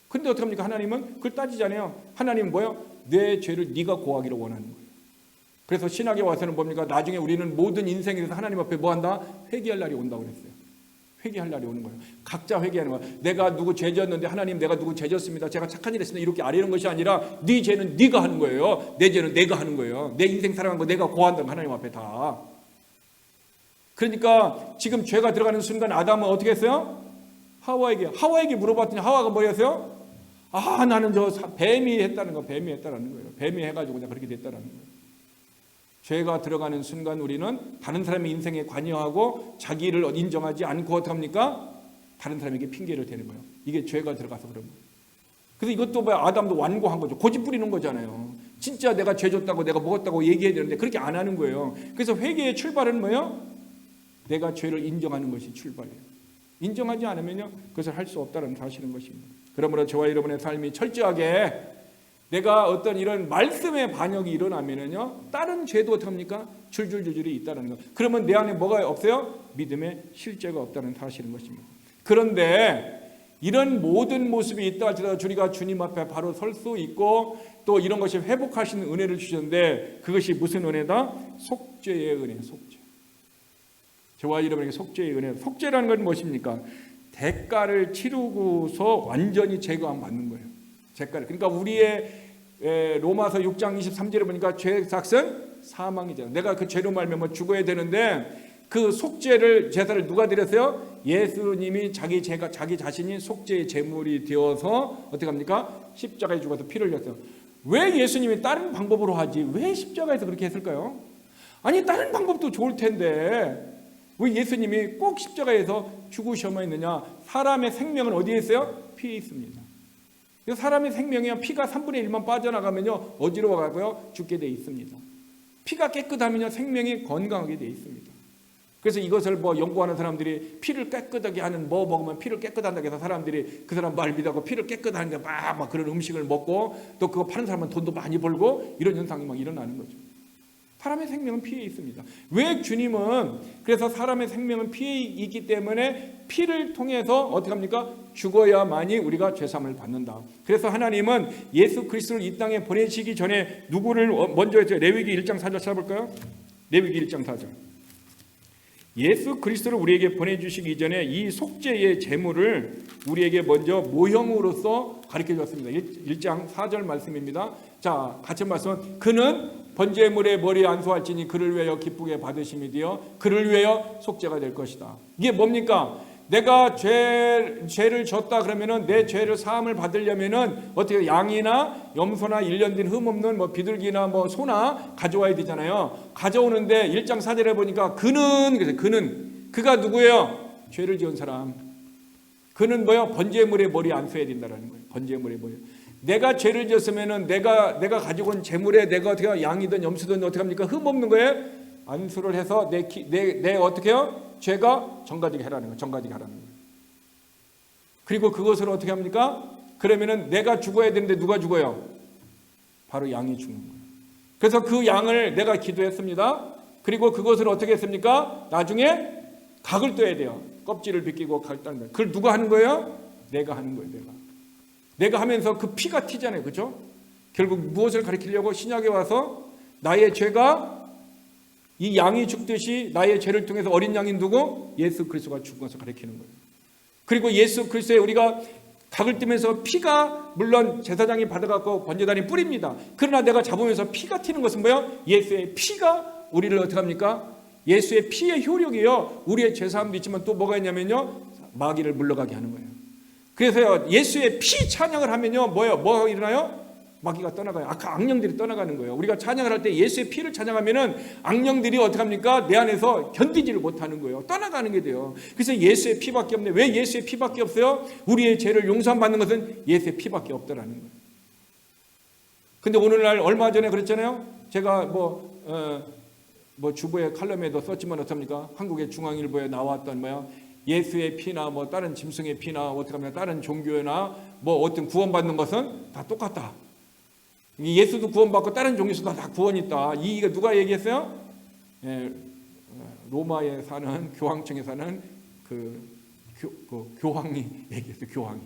근데 어떻게 합니까? 하나님은 그걸 따지잖아요. 하나님은 뭐예요? 내 죄를 네가 고하기를 원하는 거예요. 그래서 신학에 와서는 뭡니까? 나중에 우리는 모든 인생에서 하나님 앞에 뭐한다? 회개할 날이 온다고 그랬어요. 회개할 날이 오는 거예요. 각자 회개하는 거예요. 내가 누구 죄 졌는데 하나님 내가 누구 죄 졌습니다. 제가 착한 일 했습니다. 이렇게 아뢰는 것이 아니라 네 죄는 네가 하는 거예요. 내 죄는 내가 하는 거예요. 내 인생 살아간 거 내가 고한다는 하나님 앞에 다. 그러니까 지금 죄가 들어가는 순간 아담은 어떻게 했어요? 하와에게 물어봤더니 하와가 뭐였어요? 아, 나는 저 뱀이 했다는 거, 뱀이 했다는 거예요. 뱀이 해가지고 그냥 그렇게 됐다는 거예요. 죄가 들어가는 순간 우리는 다른 사람의 인생에 관여하고 자기를 인정하지 않고 어떻게 합니까? 다른 사람에게 핑계를 대는 거예요. 이게 죄가 들어가서 그런 거예요. 그래서 이것도 뭐 아담도 완고한 거죠. 고집 부리는 거잖아요. 진짜 내가 죄 줬다고 내가 먹었다고 얘기해야 되는데 그렇게 안 하는 거예요. 그래서 회개의 출발은 뭐예요? 내가 죄를 인정하는 것이 출발이에요. 인정하지 않으면요, 그것을 할 수 없다는 사실인 것입니다. 그러므로 저와 여러분의 삶이 철저하게 내가 어떤 이런 말씀의 반역이 일어나면은요, 다른 죄도 어떻게 합니까? 줄줄줄줄이 있다는 거. 그러면 내 안에 뭐가 없어요? 믿음의 실제가 없다는 사실인 것입니다. 그런데 이런 모든 모습이 있다 할지라도 우리가 주님 앞에 바로 설 수 있고 또 이런 것이 회복하시는 은혜를 주셨는데 그것이 무슨 은혜다? 속죄의 은혜, 속죄. 저와 여러분에게 속죄의 은혜. 속죄라는 건 무엇입니까? 대가를 치르고서 완전히 제거함 받는 거예요. 대가를. 그러니까 우리의 로마서 6장 23절에 보니까 죄의 삭은 사망이잖아요. 내가 그 죄로 말미암아 죽어야 되는데 그 속죄를 제사를 누가 드렸어요? 예수님이 자기 자신이 속죄의 제물이 되어서 어떻게 합니까? 십자가에 죽어서 피를 흘렸어요. 왜 예수님이 다른 방법으로 하지? 왜 십자가에서 그렇게 했을까요? 아니 다른 방법도 좋을 텐데 왜 예수님이 꼭 십자가에서 죽으셔야만 했느냐? 사람의 생명은 어디에 있어요? 피에 있습니다. 사람의 생명이요, 피가 3분의 1만 빠져나가면요 어디로 가고요? 죽게 돼 있습니다. 피가 깨끗하면요 생명이 건강하게 돼 있습니다. 그래서 이것을 뭐 연구하는 사람들이 피를 깨끗하게 하는 뭐 먹으면 피를 깨끗한다고 해서 사람들이 그 사람 말 믿고 피를 깨끗하는 게 막 그런 음식을 먹고 또 그거 파는 사람은 돈도 많이 벌고 이런 현상이 막 일어나는 거죠. 사람의 생명은 피에 있습니다. 왜 주님은 그래서 사람의 생명은 피에 있기 때문에 피를 통해서 어떻게 합니까? 죽어야만이 우리가 죄사함을 받는다. 그래서 하나님은 예수 그리스도를 이 땅에 보내시기 전에 누구를 먼저 했죠? 레위기 1장 4절 찾아볼까요? 레위기 1장 4절. 예수 그리스도를 우리에게 보내주시기 전에 이 속죄의 제물을 우리에게 먼저 모형으로서 가르쳐 주었습니다. 1장 4절 말씀입니다. 자, 같이 말씀. 그는 번제물의 머리에 안수할지니 그를 위하여 기쁘게 받으심이 되어 그를 위하여 속죄가 될 것이다. 이게 뭡니까? 내가 죄를 졌다 그러면은 내 죄를 사함을 받으려면은 어떻게 양이나 염소나 1년 된 흠없는 뭐 비둘기나 뭐 소나 가져와야 되잖아요. 가져오는데 1장 4절에 보니까 그가 누구예요? 죄를 지은 사람. 그는 뭐요? 번제물의 머리에 안수해야 된다라는 거예요. 번제물의 머리. 내가 죄를 지었으면은 내가 가지고 온 재물에 내가 어떻게 양이든 염소든 어떻게 합니까? 흠없는 거에 안수를 해서 내 어떻게 해요? 죄가 정가지게 하라는 거예요. 정가지게 하라는 거예요. 그리고 그것을 어떻게 합니까? 그러면은 내가 죽어야 되는데 누가 죽어요? 바로 양이 죽는 거예요. 그래서 그 양을 내가 기도했습니다. 그리고 그것을 어떻게 했습니까? 나중에 각을 떠야 돼요. 껍질을 벗기고 각을 따는 거예요. 그걸 누가 하는 거예요? 내가 하는 거예요. 내가 하면서 그 피가 튀잖아요. 그렇죠? 결국 무엇을 가리키려고 신약에 와서 나의 죄가 이 양이 죽듯이 나의 죄를 통해서 어린 양인 누구? 예수 그리스도가 죽은 것을 가리키는 거예요. 그리고 예수 그리스도에 우리가 각을 뜨면서 피가 물론 제사장이 받아갖고 번제단이 뿌립니다. 그러나 내가 잡으면서 피가 튀는 것은 뭐예요? 예수의 피가 우리를 어떻게 합니까? 예수의 피의 효력이요. 우리의 죄사함도 있지만 또 뭐가 있냐면요. 마귀를 물러가게 하는 거예요. 그래서요, 예수의 피 찬양을 하면요, 뭐가 일어나요? 마귀가 떠나가요. 악령들이 떠나가는 거예요. 우리가 찬양을 할 때 예수의 피를 찬양하면은 악령들이 어떻게 합니까? 내 안에서 견디지를 못하는 거예요. 떠나가는 게 돼요. 그래서 예수의 피밖에 없네. 왜 예수의 피밖에 없어요? 우리의 죄를 용서받는 것은 예수의 피밖에 없다라는 거예요. 근데 오늘날 얼마 전에 그랬잖아요. 제가 뭐 주보의 칼럼에도 썼지만 어떻습니까? 한국의 중앙일보에 나왔던 예수의 피나 뭐 다른 짐승의 피나 어떻게 하면 다른 종교나 뭐 어떤 구원받는 것은 다 똑같다. 예수도 구원받고 다른 종교에서도 다 구원이 있다. 이게 누가 얘기했어요? 로마에 사는 교황청에 사는 그 교황이 얘기했어요.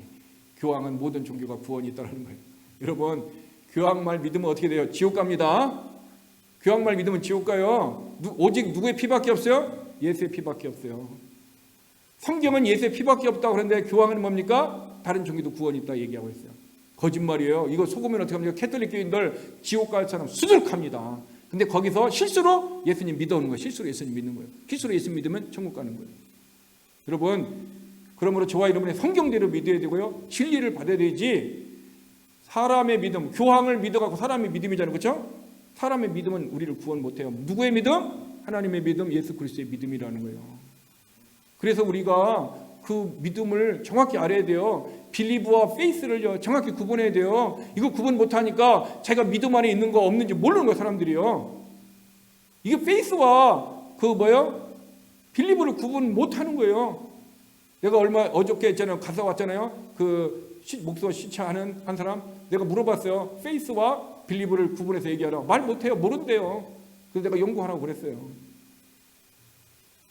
교황은 모든 종교가 구원이 있다는 거예요. 여러분, 교황 말 믿으면 어떻게 돼요? 지옥 갑니다. 교황 말 믿으면 지옥 가요. 오직 누구의 피밖에 없어요? 예수의 피밖에 없어요. 성경은 예수의 피밖에 없다고 그러는데 교황은 뭡니까? 다른 종교도 구원이 있다 얘기하고 있어요. 거짓말이에요. 이거 속으면 어떻게 합니까? 캐톨릭 교인들 지옥 갈 사람 수두룩합니다. 근데 거기서 실수로 예수님 믿어오는 거예요. 실수로 예수님 믿는 거예요. 실수로 예수 믿으면 천국 가는 거예요. 여러분, 그러므로 저와 여러분의 성경대로 믿어야 되고요. 진리를 받아야 되지. 사람의 믿음, 교황을 믿어갖고 사람의 믿음이잖아요. 그렇죠? 사람의 믿음은 우리를 구원 못해요. 누구의 믿음? 하나님의 믿음, 예수 그리스도의 믿음이라는 거예요. 그래서 우리가 그 믿음을 정확히 알아야 돼요. 빌리브와 페이스를 정확히 구분해야 돼요. 이거 구분 못하니까 자기가 믿음 안에 있는 거 없는지 모르는 거예요, 사람들이요. 이게 페이스와 빌리브를 구분 못하는 거예요. 내가 어저께 있잖아요. 가서 왔잖아요. 그 목소 시차하는 한 사람 내가 물어봤어요. 페이스와 빌리브를 구분해서 얘기하라. 말 못해요. 모른대요. 그래서 내가 연구하라고 그랬어요.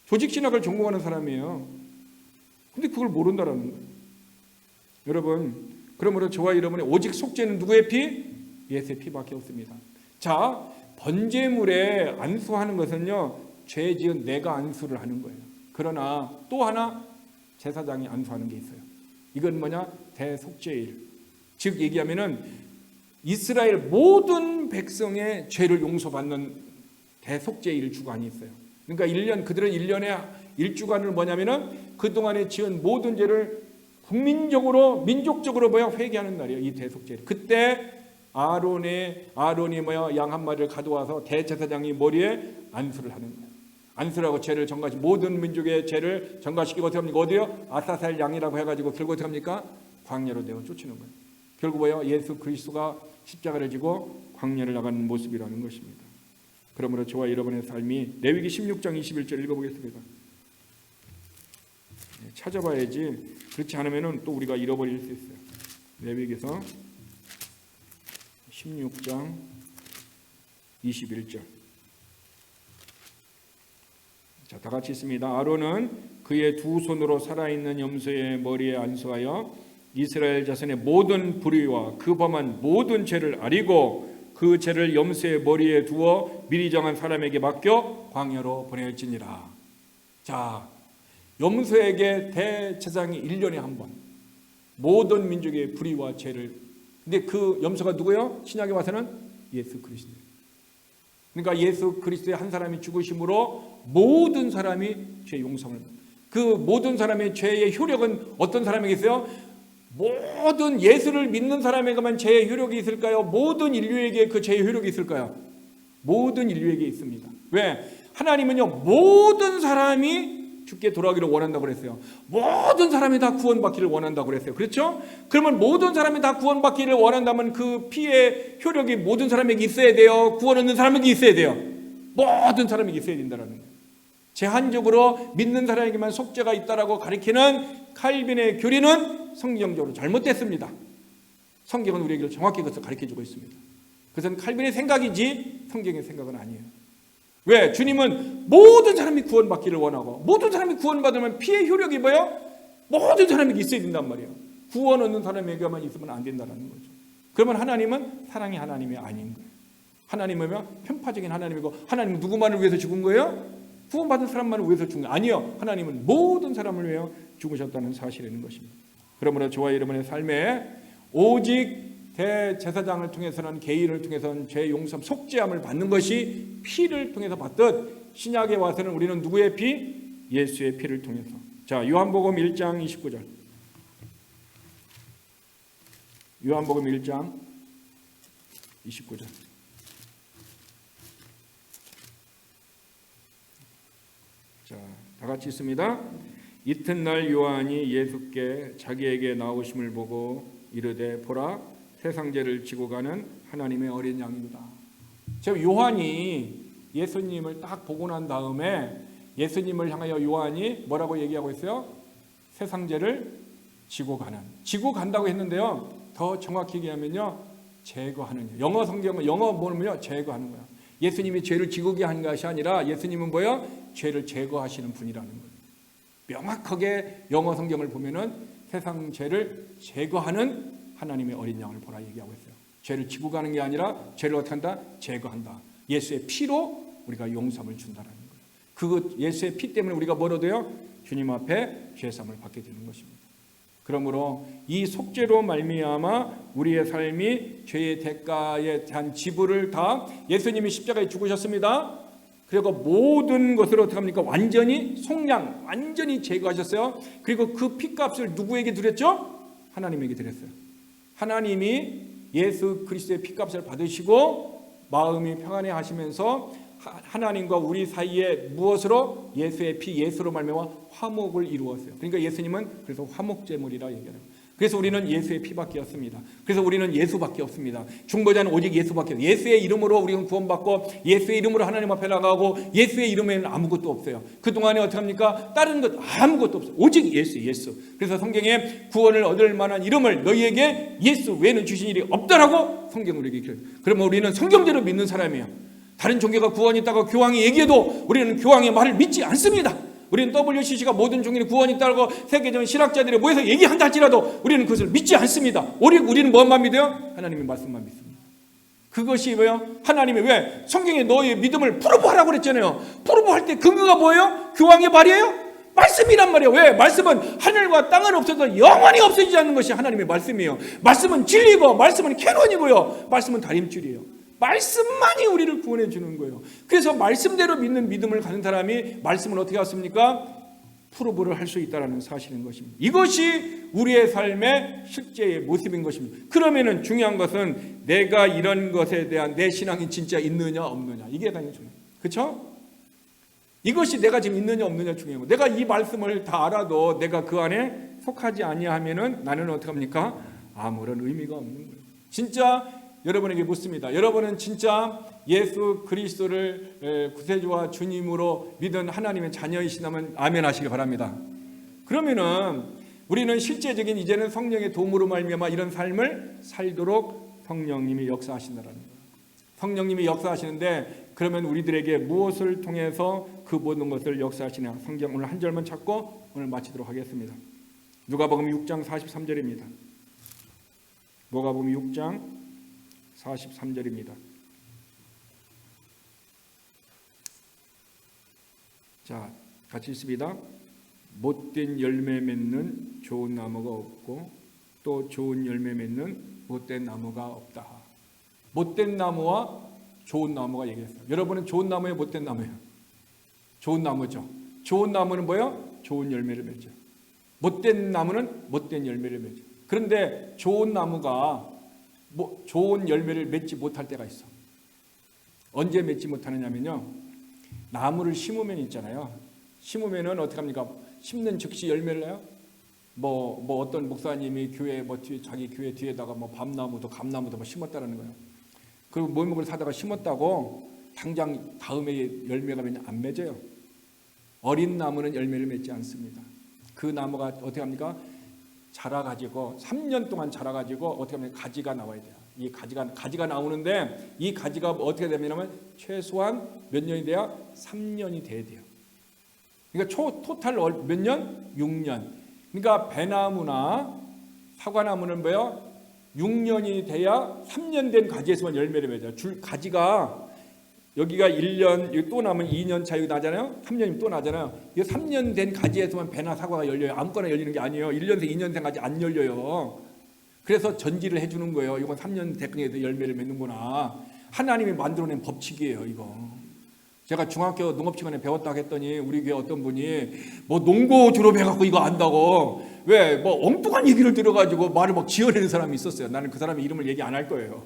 조직신학을 전공하는 사람이에요. 근데 그걸 모른다라는 거예요. 여러분, 그러므로 저와 여러분의 오직 속죄는 누구의 피? 예수의 피밖에 없습니다. 자, 번제물에 안수하는 것은요, 죄 지은 내가 안수를 하는 거예요. 그러나 또 하나 제사장이 안수하는 게 있어요. 이건 뭐냐? 대속죄일. 즉 얘기하면은 이스라엘 모든 백성의 죄를 용서받는 대속죄일 주간이 있어요. 그러니까 그들은 1년에 1주간을 뭐냐면은 그동안에 지은 모든 죄를 국민적으로 민족적으로 회개하는 날이에요. 이 대속죄일. 그때 아론이 양 한 마리를 가져와서 대제사장이 머리에 안수를 하는 거예요. 안수라고 죄를 전가시 모든 민족의 죄를 전가시키고 어떻게 합니까? 어디요? 아사셀 양이라고 해가지고 결국 어떻게 합니까? 광야로 내어 쫓는 거예요. 결국 예수 그리스도가 십자가를 지고 광야를 나가는 모습이라는 것입니다. 그러므로 저와 여러분의 삶이 레위기 16장 21절 읽어보겠습니다. 찾아봐야지. 그렇지 않으면 또 우리가 잃어버릴 수 있어요. 레위기서 16장 21절. 자, 다 같이 있습니다. 아론은 그의 두 손으로 살아있는 염소의 머리에 안수하여 이스라엘 자손의 모든 불의와 그 범한 모든 죄를 아리고 그 죄를 염소의 머리에 두어 미리 정한 사람에게 맡겨 광야로 보낼지니라. 자, 염소에게 대제사장이 1년에 한 번 모든 민족의 불의와 죄를, 근데 그 염소가 누구예요? 신약에 와서는 예수 그리스도. 그러니까 예수 그리스도의 한 사람이 죽으심으로 모든 사람이 죄 용서를, 그 모든 사람의 죄의 효력은 어떤 사람에게 있어요? 모든 예수를 믿는 사람에게만 죄의 효력이 있을까요? 모든 인류에게 그 죄의 효력이 있을까요? 모든 인류에게 있습니다. 왜? 하나님은요, 모든 사람이 주께 돌아오기를 원한다고 그랬어요. 모든 사람이 다 구원받기를 원한다고 그랬어요. 그렇죠? 그러면 모든 사람이 다 구원받기를 원한다면 그 피의 효력이 모든 사람에게 있어야 돼요? 구원 얻는 사람에게 있어야 돼요? 모든 사람에게 있어야 된다는 거예요. 제한적으로 믿는 사람에게만 속죄가 있다라고 가리키는 칼빈의 교리는 성경적으로 잘못됐습니다. 성경은 우리에게 정확히 그것을 가르쳐주고 있습니다. 그것은 칼빈의 생각이지 성경의 생각은 아니에요. 왜? 주님은 모든 사람이 구원받기를 원하고 모든 사람이 구원받으면 피의 효력이 뭐예요? 모든 사람에게 있어야 된단 말이에요. 구원 얻는 사람에게만 있으면 안 된다는 거죠. 그러면 하나님은 사랑의 하나님이 아닌 거예요. 하나님은 편파적인 하나님이고, 하나님은 누구만을 위해서 죽은 거예요? 구원받은 사람만을 위해서 죽은 거 아니요. 하나님은 모든 사람을 위해 죽으셨다는 사실이라는 것입니다. 그러므로 저와 여러분의 삶에 오직 대제사장을 통해서는, 개인을 통해서는 죄 용서, 속죄함을 받는 것이 피를 통해서 받듯 신약에 와서는 우리는 누구의 피? 예수의 피를 통해서. 자, 요한복음 1장 29절. 요한복음 1장 29절. 자, 다 같이 있습니다. 이튿날 요한이 예수께 자기에게 나오심을 보고 이르되 보라, 세상 죄를 지고 가는 하나님의 어린 양입니다. 저 요한이 예수님을 딱 보고 난 다음에 예수님을 향하여 요한이 뭐라고 얘기하고 있어요? 세상 죄를 지고 간다고 했는데요. 더 정확히 얘기하면요, 제거하는. 영어 성경은 영어 뭐냐면요, 제거하는 거야. 예수님이 죄를 지우게 한 것이 아니라 예수님은 뭐야? 죄를 제거하시는 분이라는 거예요. 명확하게 영어 성경을 보면은 세상 죄를 제거하는 하나님의 어린 양을 보라 얘기하고 있어요. 죄를 지고 가는 게 아니라 죄를 어떻게 한다? 제거한다. 예수의 피로 우리가 용서함을 준다라는 거예요. 그 예수의 피 때문에 우리가 뭘 얻어요? 주님 앞에 죄사함을 받게 되는 것입니다. 그러므로 이 속죄로 말미암아 우리의 삶이 죄의 대가에 대한 지불을 다 예수님이 십자가에 죽으셨습니다. 그리고 모든 것을 어떻게 합니까? 완전히 속량, 완전히 제거하셨어요. 그리고 그 피값을 누구에게 드렸죠? 하나님에게 드렸어요. 하나님이 예수 그리스도의 피값을 받으시고 마음이 평안해 하시면서 하나님과 우리 사이에 무엇으로? 예수의 피, 예수로 말미암아 화목을 이루었어요. 그러니까 예수님은 그래서 화목제물이라 얘기해요. 그래서 우리는 예수의 피밖에 없습니다. 그래서 우리는 예수밖에 없습니다. 중보자는 오직 예수밖에 없어요. 예수의 이름으로 우리는 구원받고 예수의 이름으로 하나님 앞에 나가고 예수의 이름에는 아무것도 없어요. 그동안에 어떻게 합니까? 다른 것 아무것도 없어요. 오직 예수. 그래서 성경에 구원을 얻을 만한 이름을 너희에게 예수 외에는 주신 일이 없다라고 성경은 우리에게 기록해요. 그러면 우리는 성경대로 믿는 사람이에요. 다른 종교가 구원이 있다고 교황이 얘기해도 우리는 교황의 말을 믿지 않습니다. 우리는 WCC가 모든 종교는 구원이 있다고 세계적인 신학자들이 모여서 얘기한다 할지라도 우리는 그것을 믿지 않습니다. 우리는 뭐만 믿어요? 하나님의 말씀만 믿습니다. 그것이 뭐예요? 하나님이 왜 성경에 너의 믿음을 프로브하라고 그랬잖아요. 프로브할 때 근거가 뭐예요? 교황의 말이에요? 말씀이란 말이에요. 왜? 말씀은 하늘과 땅은 없어도 영원히 없어지지 않는 것이 하나님의 말씀이에요. 말씀은 진리고 말씀은 캐논이고요. 말씀은 다림줄이에요. 말씀만이 우리를 구원해 주는 거예요. 그래서 말씀대로 믿는 믿음을 가진 사람이 말씀을 어떻게 했습니까? 프로브를 할 수 있다는 사실인 것입니다. 이것이 우리의 삶의 실제의 모습인 것입니다. 그러면은 중요한 것은 내가 이런 것에 대한 내 신앙이 진짜 있느냐 없느냐, 이게 당연히 중요해요. 그렇죠? 이것이 내가 지금 있느냐 없느냐 중요한 거예요. 내가 이 말씀을 다 알아도 내가 그 안에 속하지 아니하면은 나는 어떻게 합니까? 아무런 의미가 없는 거예요. 진짜 여러분에게 묻습니다. 여러분은 진짜 예수 그리스도를 구세주와 주님으로 믿은 하나님의 자녀이시다면 아멘 하시기 바랍니다. 그러면은 우리는 실제적인 이제는 성령의 도움으로 말미암아 이런 삶을 살도록 성령님이 역사하신다는 거예요. 성령님이 역사하시는데 그러면 우리들에게 무엇을 통해서 그 모든 것을 역사하시냐? 성경 오늘 한 절만 찾고 오늘 마치도록 하겠습니다. 누가복음 6장 43절입니다. 누가복음 6장 43절입니다. 자, 같이 읽습니다. 못된 열매 맺는 좋은 나무가 없고 또 좋은 열매 맺는 못된 나무가 없다. 못된 나무와 좋은 나무가 얘기했어요. 여러분은 좋은 나무예요, 못된 나무예요? 좋은 나무죠. 좋은 나무는 뭐예요? 좋은 열매를 맺죠. 못된 나무는 못된 열매를 맺죠. 그런데 좋은 나무가 좋은 열매를 맺지 못할 때가 있어. 언제 맺지 못하느냐면요, 나무를 심으면 있잖아요. 심으면은 어떻게 합니까? 심는 즉시 열매를 내요. 어떤 목사님이 교회 자기 교회 뒤에다가 밤나무도 감나무도 심었다라는 거예요. 그리고 모목을 사다가 심었다고 당장 다음에 열매가 안 맺어요. 어린 나무는 열매를 맺지 않습니다. 그 나무가 어떻게 합니까? 자라가지고 3년 동안 자라가지고 어떻게 하면 가지가 나와야 돼요. 이 가지가 나오는데 이 가지가 어떻게 되냐면 최소한 몇 년이 돼야 3년이 돼야 돼요. 그러니까 토탈 몇 년? 6년. 그러니까 배나무나 사과나무는 뭐예요? 6년이 돼야 3년 된 가지에서만 열매를 맺어요. 가지가 여기가 1년, 여기 또 나면 2년 차이 나잖아요. 3년이면 또 나잖아요. 이 3년 된 가지에서만 배나 사과가 열려요. 아무거나 열리는 게 아니에요. 1년생, 2년생 가지 안 열려요. 그래서 전지를 해주는 거예요. 이건 3년 대강에서 열매를 맺는구나. 하나님이 만들어낸 법칙이에요, 이거. 제가 중학교 농업시간에 배웠다고 했더니 우리 교회 어떤 분이 농고 졸업해갖고 이거 안다고 왜 엉뚱한 얘기를 들어가지고 말을 지어내는 사람이 있었어요. 나는 그 사람의 이름을 얘기 안 할 거예요.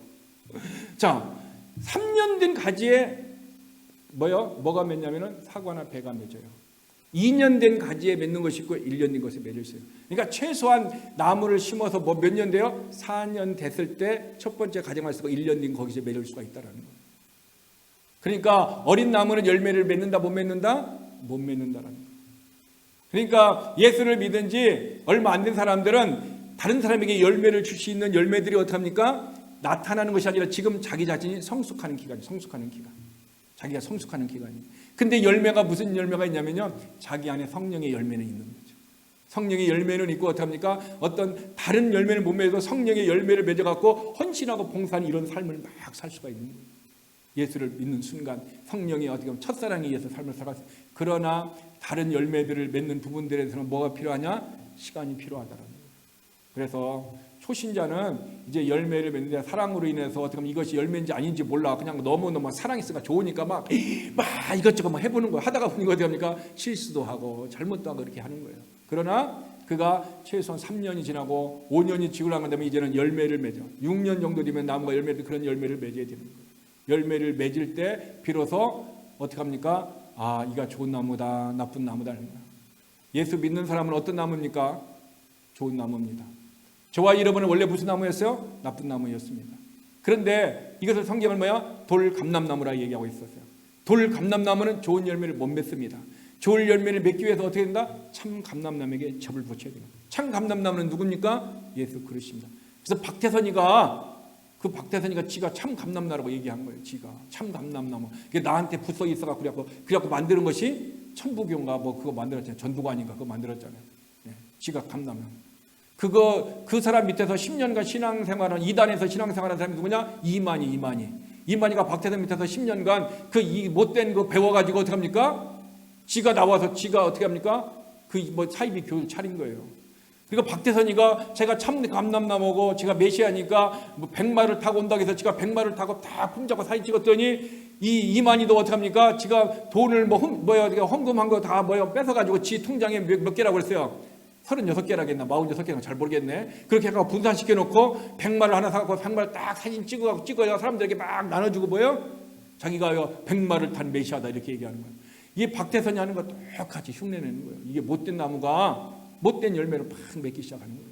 자, 3년 된 가지에 뭐가 맺냐면은 사과나 배가 맺어요. 2년 된 가지에 맺는 것이 있고 1년 된 것에 맺을 수 있어요. 그러니까 최소한 나무를 심어서 몇 년 돼요? 4년 됐을 때 첫 번째 가정할 수가 1년 된 거기서 맺을 수가 있다라는 거예요. 그러니까 어린 나무는 열매를 맺는다 못 맺는다? 못 맺는다라는 거예요. 그러니까 예수를 믿은 지 얼마 안 된 사람들은 다른 사람에게 열매를 줄 수 있는 열매들이 어떻게 합니까? 나타나는 것이 아니라 지금 자기 자신이 성숙하는 기간이에요. 성숙하는 기간. 자기가 성숙하는 기간이에요. 근데 열매가 무슨 열매가 있냐면요, 자기 안에 성령의 열매는 있는 거죠. 성령의 열매는 있고 어떻게 합니까? 어떤 다른 열매를 못 맺어도 성령의 열매를 맺어갖고 헌신하고 봉사하는 이런 삶을 막 살 수가 있는 거예요. 예수를 믿는 순간 성령이 어떻게 보면 첫사랑에 의해서 삶을 살았어요. 그러나 다른 열매들을 맺는 부분들에 대해서는 뭐가 필요하냐? 시간이 필요하다는 거예요. 그래서 초신자는 이제 열매를 맺는데 사랑으로 인해서 어떻게 보면 이것이 열매인지 아닌지 몰라. 그냥 너무너무 사랑이 있으니까 좋으니까 막 이것저것 막 해보는 거예요. 하다가 보니까 어떻게 합니까? 실수도 하고 잘못도 하고 이렇게 하는 거예요. 그러나 그가 최소한 3년이 지나고 5년이 지나고 나면 이제는 열매를 맺어. 6년 정도 되면 나무가 열매를, 그런 열매를 맺어야 되는 거예요. 열매를 맺을 때 비로소 어떻게 합니까? 아, 이가 좋은 나무다, 나쁜 나무다. 예수 믿는 사람은 어떤 나무입니까? 좋은 나무입니다. 저와 여러분은 원래 무슨 나무였어요? 나쁜 나무였습니다. 그런데 이것을 성경은 뭐야? 돌감람나무라 얘기하고 있었어요. 돌감람나무는 좋은 열매를 못 맺습니다. 좋은 열매를 맺기 위해서 어떻게 된다? 참 감람나무에게 접을 붙여야 됩니다. 참 감람나무는 누굽니까? 예수 그리스도입니다. 그래서 박태선이가 지가 참 감람나라고 얘기한 거예요. 지가 참 감람나무. 그게 나한테 붙어 있어갖고 그래갖고 만드는 것이 천부교인가 뭐 그거 만들었잖아요. 전두관인가 그거 만들었잖아요. 네. 지가 감람나무. 그 사람 밑에서 10년간 신앙생활한, 이단에서 신앙생활한 사람이 누구냐? 이만희가 박태선 밑에서 10년간 그 못된 거 배워가지고 어떻게 합니까? 지가 나와서 지가 어떻게 합니까? 사이비 교회를 차린 거예요. 그리고 박태선이가 제가 참 감람나무고 제가 메시아니까 백마를 타고 온다고 해서 지가 백마를 타고 다 품잡고 사진 찍었더니 이만희도 어떻게 합니까? 지가 돈을 헌금한 거 다 뺏어가지고 지 통장에 몇 개라고 그랬어요? 36개라겠나 46개라고 잘 모르겠네. 그렇게 해서 분산시켜놓고 백마를 하나 사갖고 백마를 딱 사진 찍어야 사람들에게 막 나눠주고 자기가 백마를 탄 메시아다 이렇게 얘기하는 거예요. 이게 박태선이 하는 거 똑같이 흉내내는 거예요. 이게 못된 나무가 못된 열매를 팍 맺기 시작하는 거예요.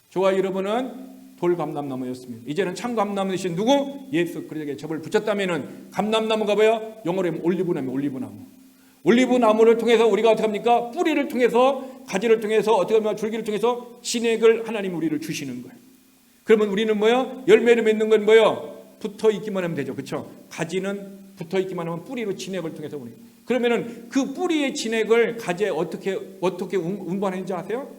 저와 여러분은 돌감람나무였습니다. 이제는 참 감람나무이신 누구? 예수 그리스도에게 접을 붙였다면은 감람나무가 뭐야? 영어로 하면 올리브나무. 올리브나무를 통해서 우리가 어떻게 합니까? 뿌리를 통해서, 가지를 통해서, 어떻게 하면 줄기를 통해서 진액을 하나님 우리를 주시는 거예요. 그러면 우리는 뭐야? 열매를 맺는 건 뭐야? 붙어 있기만 하면 되죠. 그렇죠? 가지는 붙어 있기만 하면 뿌리로 진액을 통해서 오는 거예요. 그러면은 그 뿌리의 진액을 가지에 어떻게 운반하는지 아세요?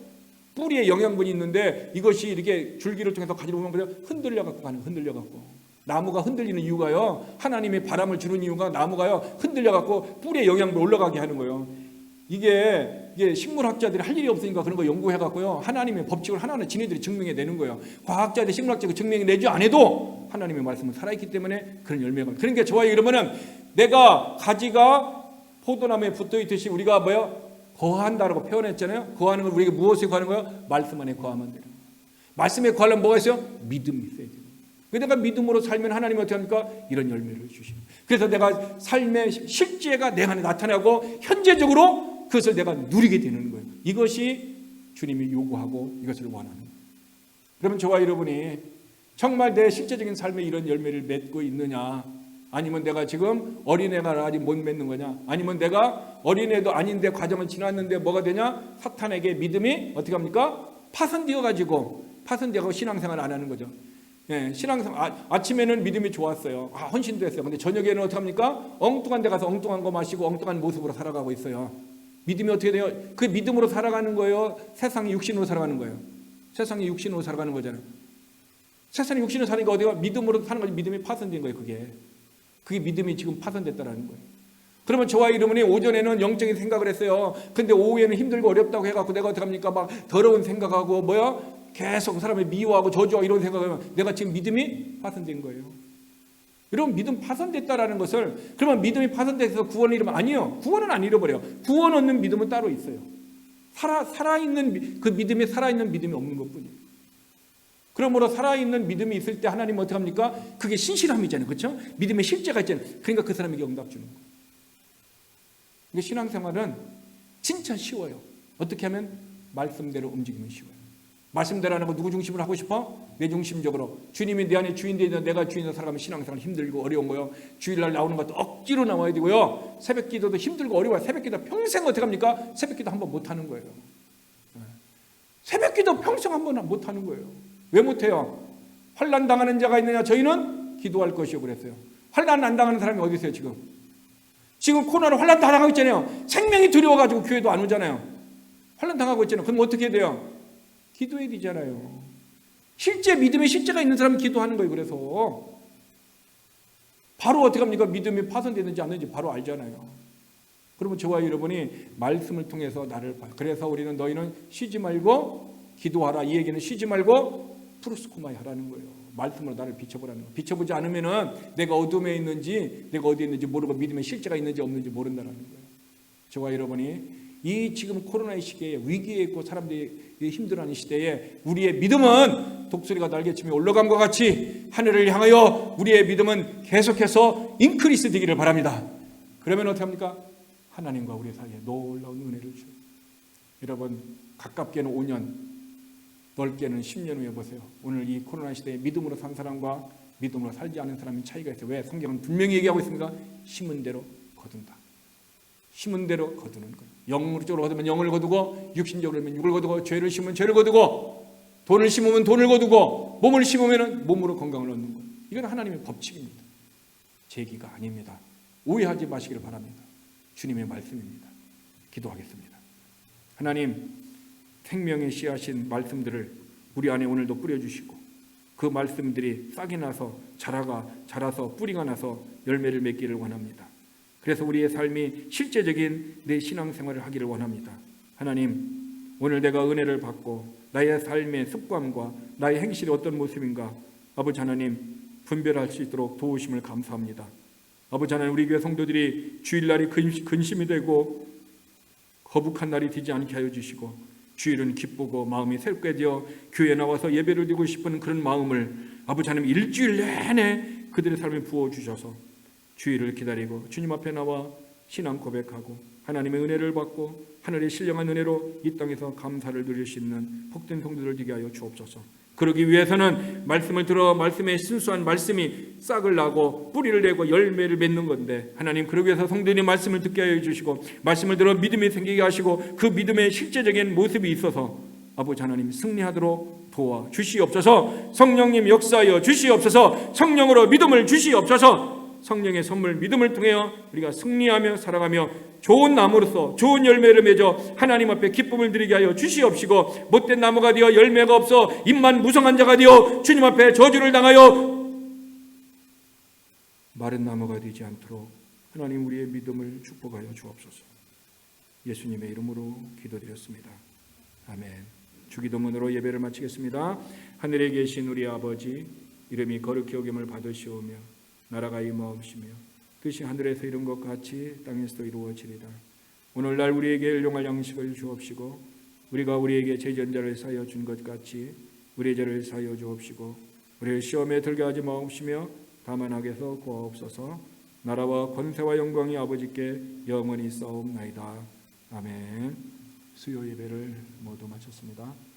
뿌리에 영양분이 있는데 이것이 이렇게 줄기를 통해서 가지로 오면 흔들려갖고 가는, 흔들려갖고. 나무가 흔들리는 이유가요, 하나님의 바람을 주는 이유가 나무가요 흔들려갖고 뿌리에 영양분이 올라가게 하는 거예요. 이게 식물학자들이 할 일이 없으니까 그런 거 연구해갖고요 하나님의 법칙을 하나하나 지네들이 증명해내는 거예요. 과학자들, 식물학자가 증명해내지 않아도 하나님의 말씀은 살아있기 때문에 그런 열매가. 그러니까 저와 여러분은 내가 가지가 포도나무에 붙어있듯이 우리가 거한다라고 표현했잖아요. 거하는 건 우리가 무엇에 거하는 거예요? 말씀 안에 거하면 돼요. 말씀에 거하려면 뭐가 있어요? 믿음이 있어야 돼요. 내가 믿음으로 살면 하나님이 어떻게 합니까? 이런 열매를 주시는. 그래서 내가 삶의 실제가 내 안에 나타나고 현재적으로 그것을 내가 누리게 되는 거예요. 이것이 주님이 요구하고 이것을 원하는 거예요. 그러면 저와 여러분이 정말 내 실제적인 삶에 이런 열매를 맺고 있느냐, 아니면 내가 지금 어린애가 아직 못 맺는 거냐, 아니면 내가 어린애도 아닌데 과정을 지났는데 뭐가 되냐? 사탄에게 믿음이 어떻게 합니까? 파손되어가지고 신앙생활 안 하는 거죠. 예, 신앙생활 아침에는 믿음이 좋았어요. 헌신도 했어요. 근데 저녁에는 어떻게 합니까? 엉뚱한 데 가서 엉뚱한 거 마시고 엉뚱한 모습으로 살아가고 있어요. 믿음이 어떻게 돼요? 그 믿음으로 살아가는 거예요? 세상이 육신으로 살아가는 거예요? 세상이 육신으로 살아가는 거잖아요. 세상이 육신으로 사는 게 어디가 믿음으로 사는 거지. 믿음이 파손된 거예요. 그게 믿음이 지금 파손됐다라는 거예요. 그러면 저와 여러분이 오전에는 영적인 생각을 했어요. 근데 오후에는 힘들고 어렵다고 해갖고 내가 어떻게 합니까? 막 더러운 생각하고 계속 그 사람을 미워하고 저주하고 이런 생각하면 내가 지금 믿음이 파손된 거예요. 여러분, 믿음 파손됐다라는 것을, 그러면 믿음이 파손돼서 구원을 잃으면 아니요. 구원은 안 잃어버려요. 구원 얻는 믿음은 따로 있어요. 살아있는 그 믿음에 살아있는 믿음이 없는 것뿐이에요. 그러므로 살아있는 믿음이 있을 때 하나님은 어떻게 합니까? 그게 신실함이잖아요. 그렇죠? 믿음의 실제가 있잖아요. 그러니까 그 사람에게 응답 주는 거예요. 그러니까 신앙생활은 진짜 쉬워요. 어떻게 하면 말씀대로 움직이면 쉬워요. 말씀대로 하는 거 누구 중심으로 하고 싶어? 내 중심적으로. 주님이 내 안에 주인되어 내가 주인으로 살아가면 신앙생활 힘들고 어려운 거예요. 주일날 나오는 것도 억지로 나와야 되고요. 새벽기도도 힘들고 어려워요. 새벽기도 평생 어떻게 합니까? 새벽기도 한번 못하는 거예요. 새벽기도 평생 한번 못하는 거예요. 왜 못해요? 환난 당하는 자가 있느냐 저희는 기도할 것이요 그랬어요. 환난 안 당하는 사람이 어디 있어요 지금? 지금 코로나로 환난 다 당하고 있잖아요. 생명이 두려워가지고 교회도 안 오잖아요. 환난 당하고 있잖아요. 그럼 어떻게 해야 돼요? 기도해야 되잖아요. 실제 믿음의 실제가 있는 사람은 기도하는 거예요. 그래서 바로 어떻게 합니까? 믿음이 파손되는지 안 되는지 바로 알잖아요. 그러면 저와 여러분이 말씀을 통해서 나를 봐요. 그래서 우리는 너희는 쉬지 말고 기도하라. 이 얘기는 쉬지 말고 프루스코마이 하라는 거예요. 말씀으로 나를 비춰보라는 거예요. 비춰보지 않으면은 내가 어둠에 있는지 내가 어디에 있는지 모르고 믿음의 실제가 있는지 없는지 모른다는 거예요. 저와 여러분이 이 지금 코로나의 시기에 위기에 있고 사람들이 힘들어하는 시대에 우리의 믿음은 독수리가 날개치며 올라감과 같이 하늘을 향하여 우리의 믿음은 계속해서 인크리스 되기를 바랍니다. 그러면 어떻게 합니까? 하나님과 우리 사이에 놀라운 은혜를 줘요. 여러분 가깝게는 5년 넓게는 10년 후에 보세요. 오늘 이 코로나 시대에 믿음으로 산 사람과 믿음으로 살지 않은 사람이 차이가 있어요. 왜? 성경은 분명히 얘기하고 있습니다. 심은 대로 거둔다. 심은 대로 거두는 거예요. 영적으로 거두면 영을 거두고 육신적으로 하면 육을 거두고 죄를 심으면 죄를 거두고 돈을 심으면 돈을 거두고 몸을 심으면 몸으로 건강을 얻는 거예요. 이건 하나님의 법칙입니다. 제 얘기가 아닙니다. 오해하지 마시기를 바랍니다. 주님의 말씀입니다. 기도하겠습니다. 하나님 생명의 씨앗인 말씀들을 우리 안에 오늘도 뿌려주시고 그 말씀들이 싹이 나서 자라서 뿌리가 나서 열매를 맺기를 원합니다. 그래서 우리의 삶이 실제적인 내 신앙생활을 하기를 원합니다. 하나님 오늘 내가 은혜를 받고 나의 삶의 습관과 나의 행실이 어떤 모습인가 아버지 하나님 분별할 수 있도록 도우심을 감사합니다. 아버지 하나님 우리 교회 성도들이 주일날이 근심이 되고 거북한 날이 되지 않게 하여 주시고 주일은 기쁘고 마음이 새롭게 되어 교회에 나와서 예배를 드리고 싶은 그런 마음을 아버지 하나님 일주일 내내 그들의 삶에 부어주셔서 주일을 기다리고 주님 앞에 나와 신앙 고백하고 하나님의 은혜를 받고 하늘의 신령한 은혜로 이 땅에서 감사를 누릴 수 있는 복된 성도들 되게 하여 주옵소서. 그러기 위해서는 말씀을 들어 말씀의 순수한 말씀이 싹을 나고 뿌리를 내고 열매를 맺는 건데 하나님 그러기 위해서 성도들이 말씀을 듣게 하여 주시고 말씀을 들어 믿음이 생기게 하시고 그 믿음의 실제적인 모습이 있어서 아버지 하나님 승리하도록 도와 주시옵소서. 성령님 역사하여 주시옵소서. 성령으로 믿음을 주시옵소서. 성령의 선물 믿음을 통하여 우리가 승리하며 살아가며 좋은 나무로서 좋은 열매를 맺어 하나님 앞에 기쁨을 드리게 하여 주시옵시고 못된 나무가 되어 열매가 없어 입만 무성한 자가 되어 주님 앞에 저주를 당하여 마른 나무가 되지 않도록 하나님 우리의 믿음을 축복하여 주옵소서. 예수님의 이름으로 기도드렸습니다. 아멘. 주기도문으로 예배를 마치겠습니다. 하늘에 계신 우리 아버지 이름이 거룩히 여김을 받으시오며 나라가 임하옵시며 뜻이 하늘에서 이룬 것 같이 땅에서도 이루어지리라. 오늘날 우리에게 일용할 양식을 주옵시고 우리가 우리에게 죄전자를 사하여 준 것 같이 우리의 죄를 사하여 주옵시고 우리를 시험에 들게 하지 마옵시며 다만 악에서 구하옵소서. 나라와 권세와 영광이 아버지께 영원히 싸움나이다. 아멘. 수요 예배를 모두 마쳤습니다.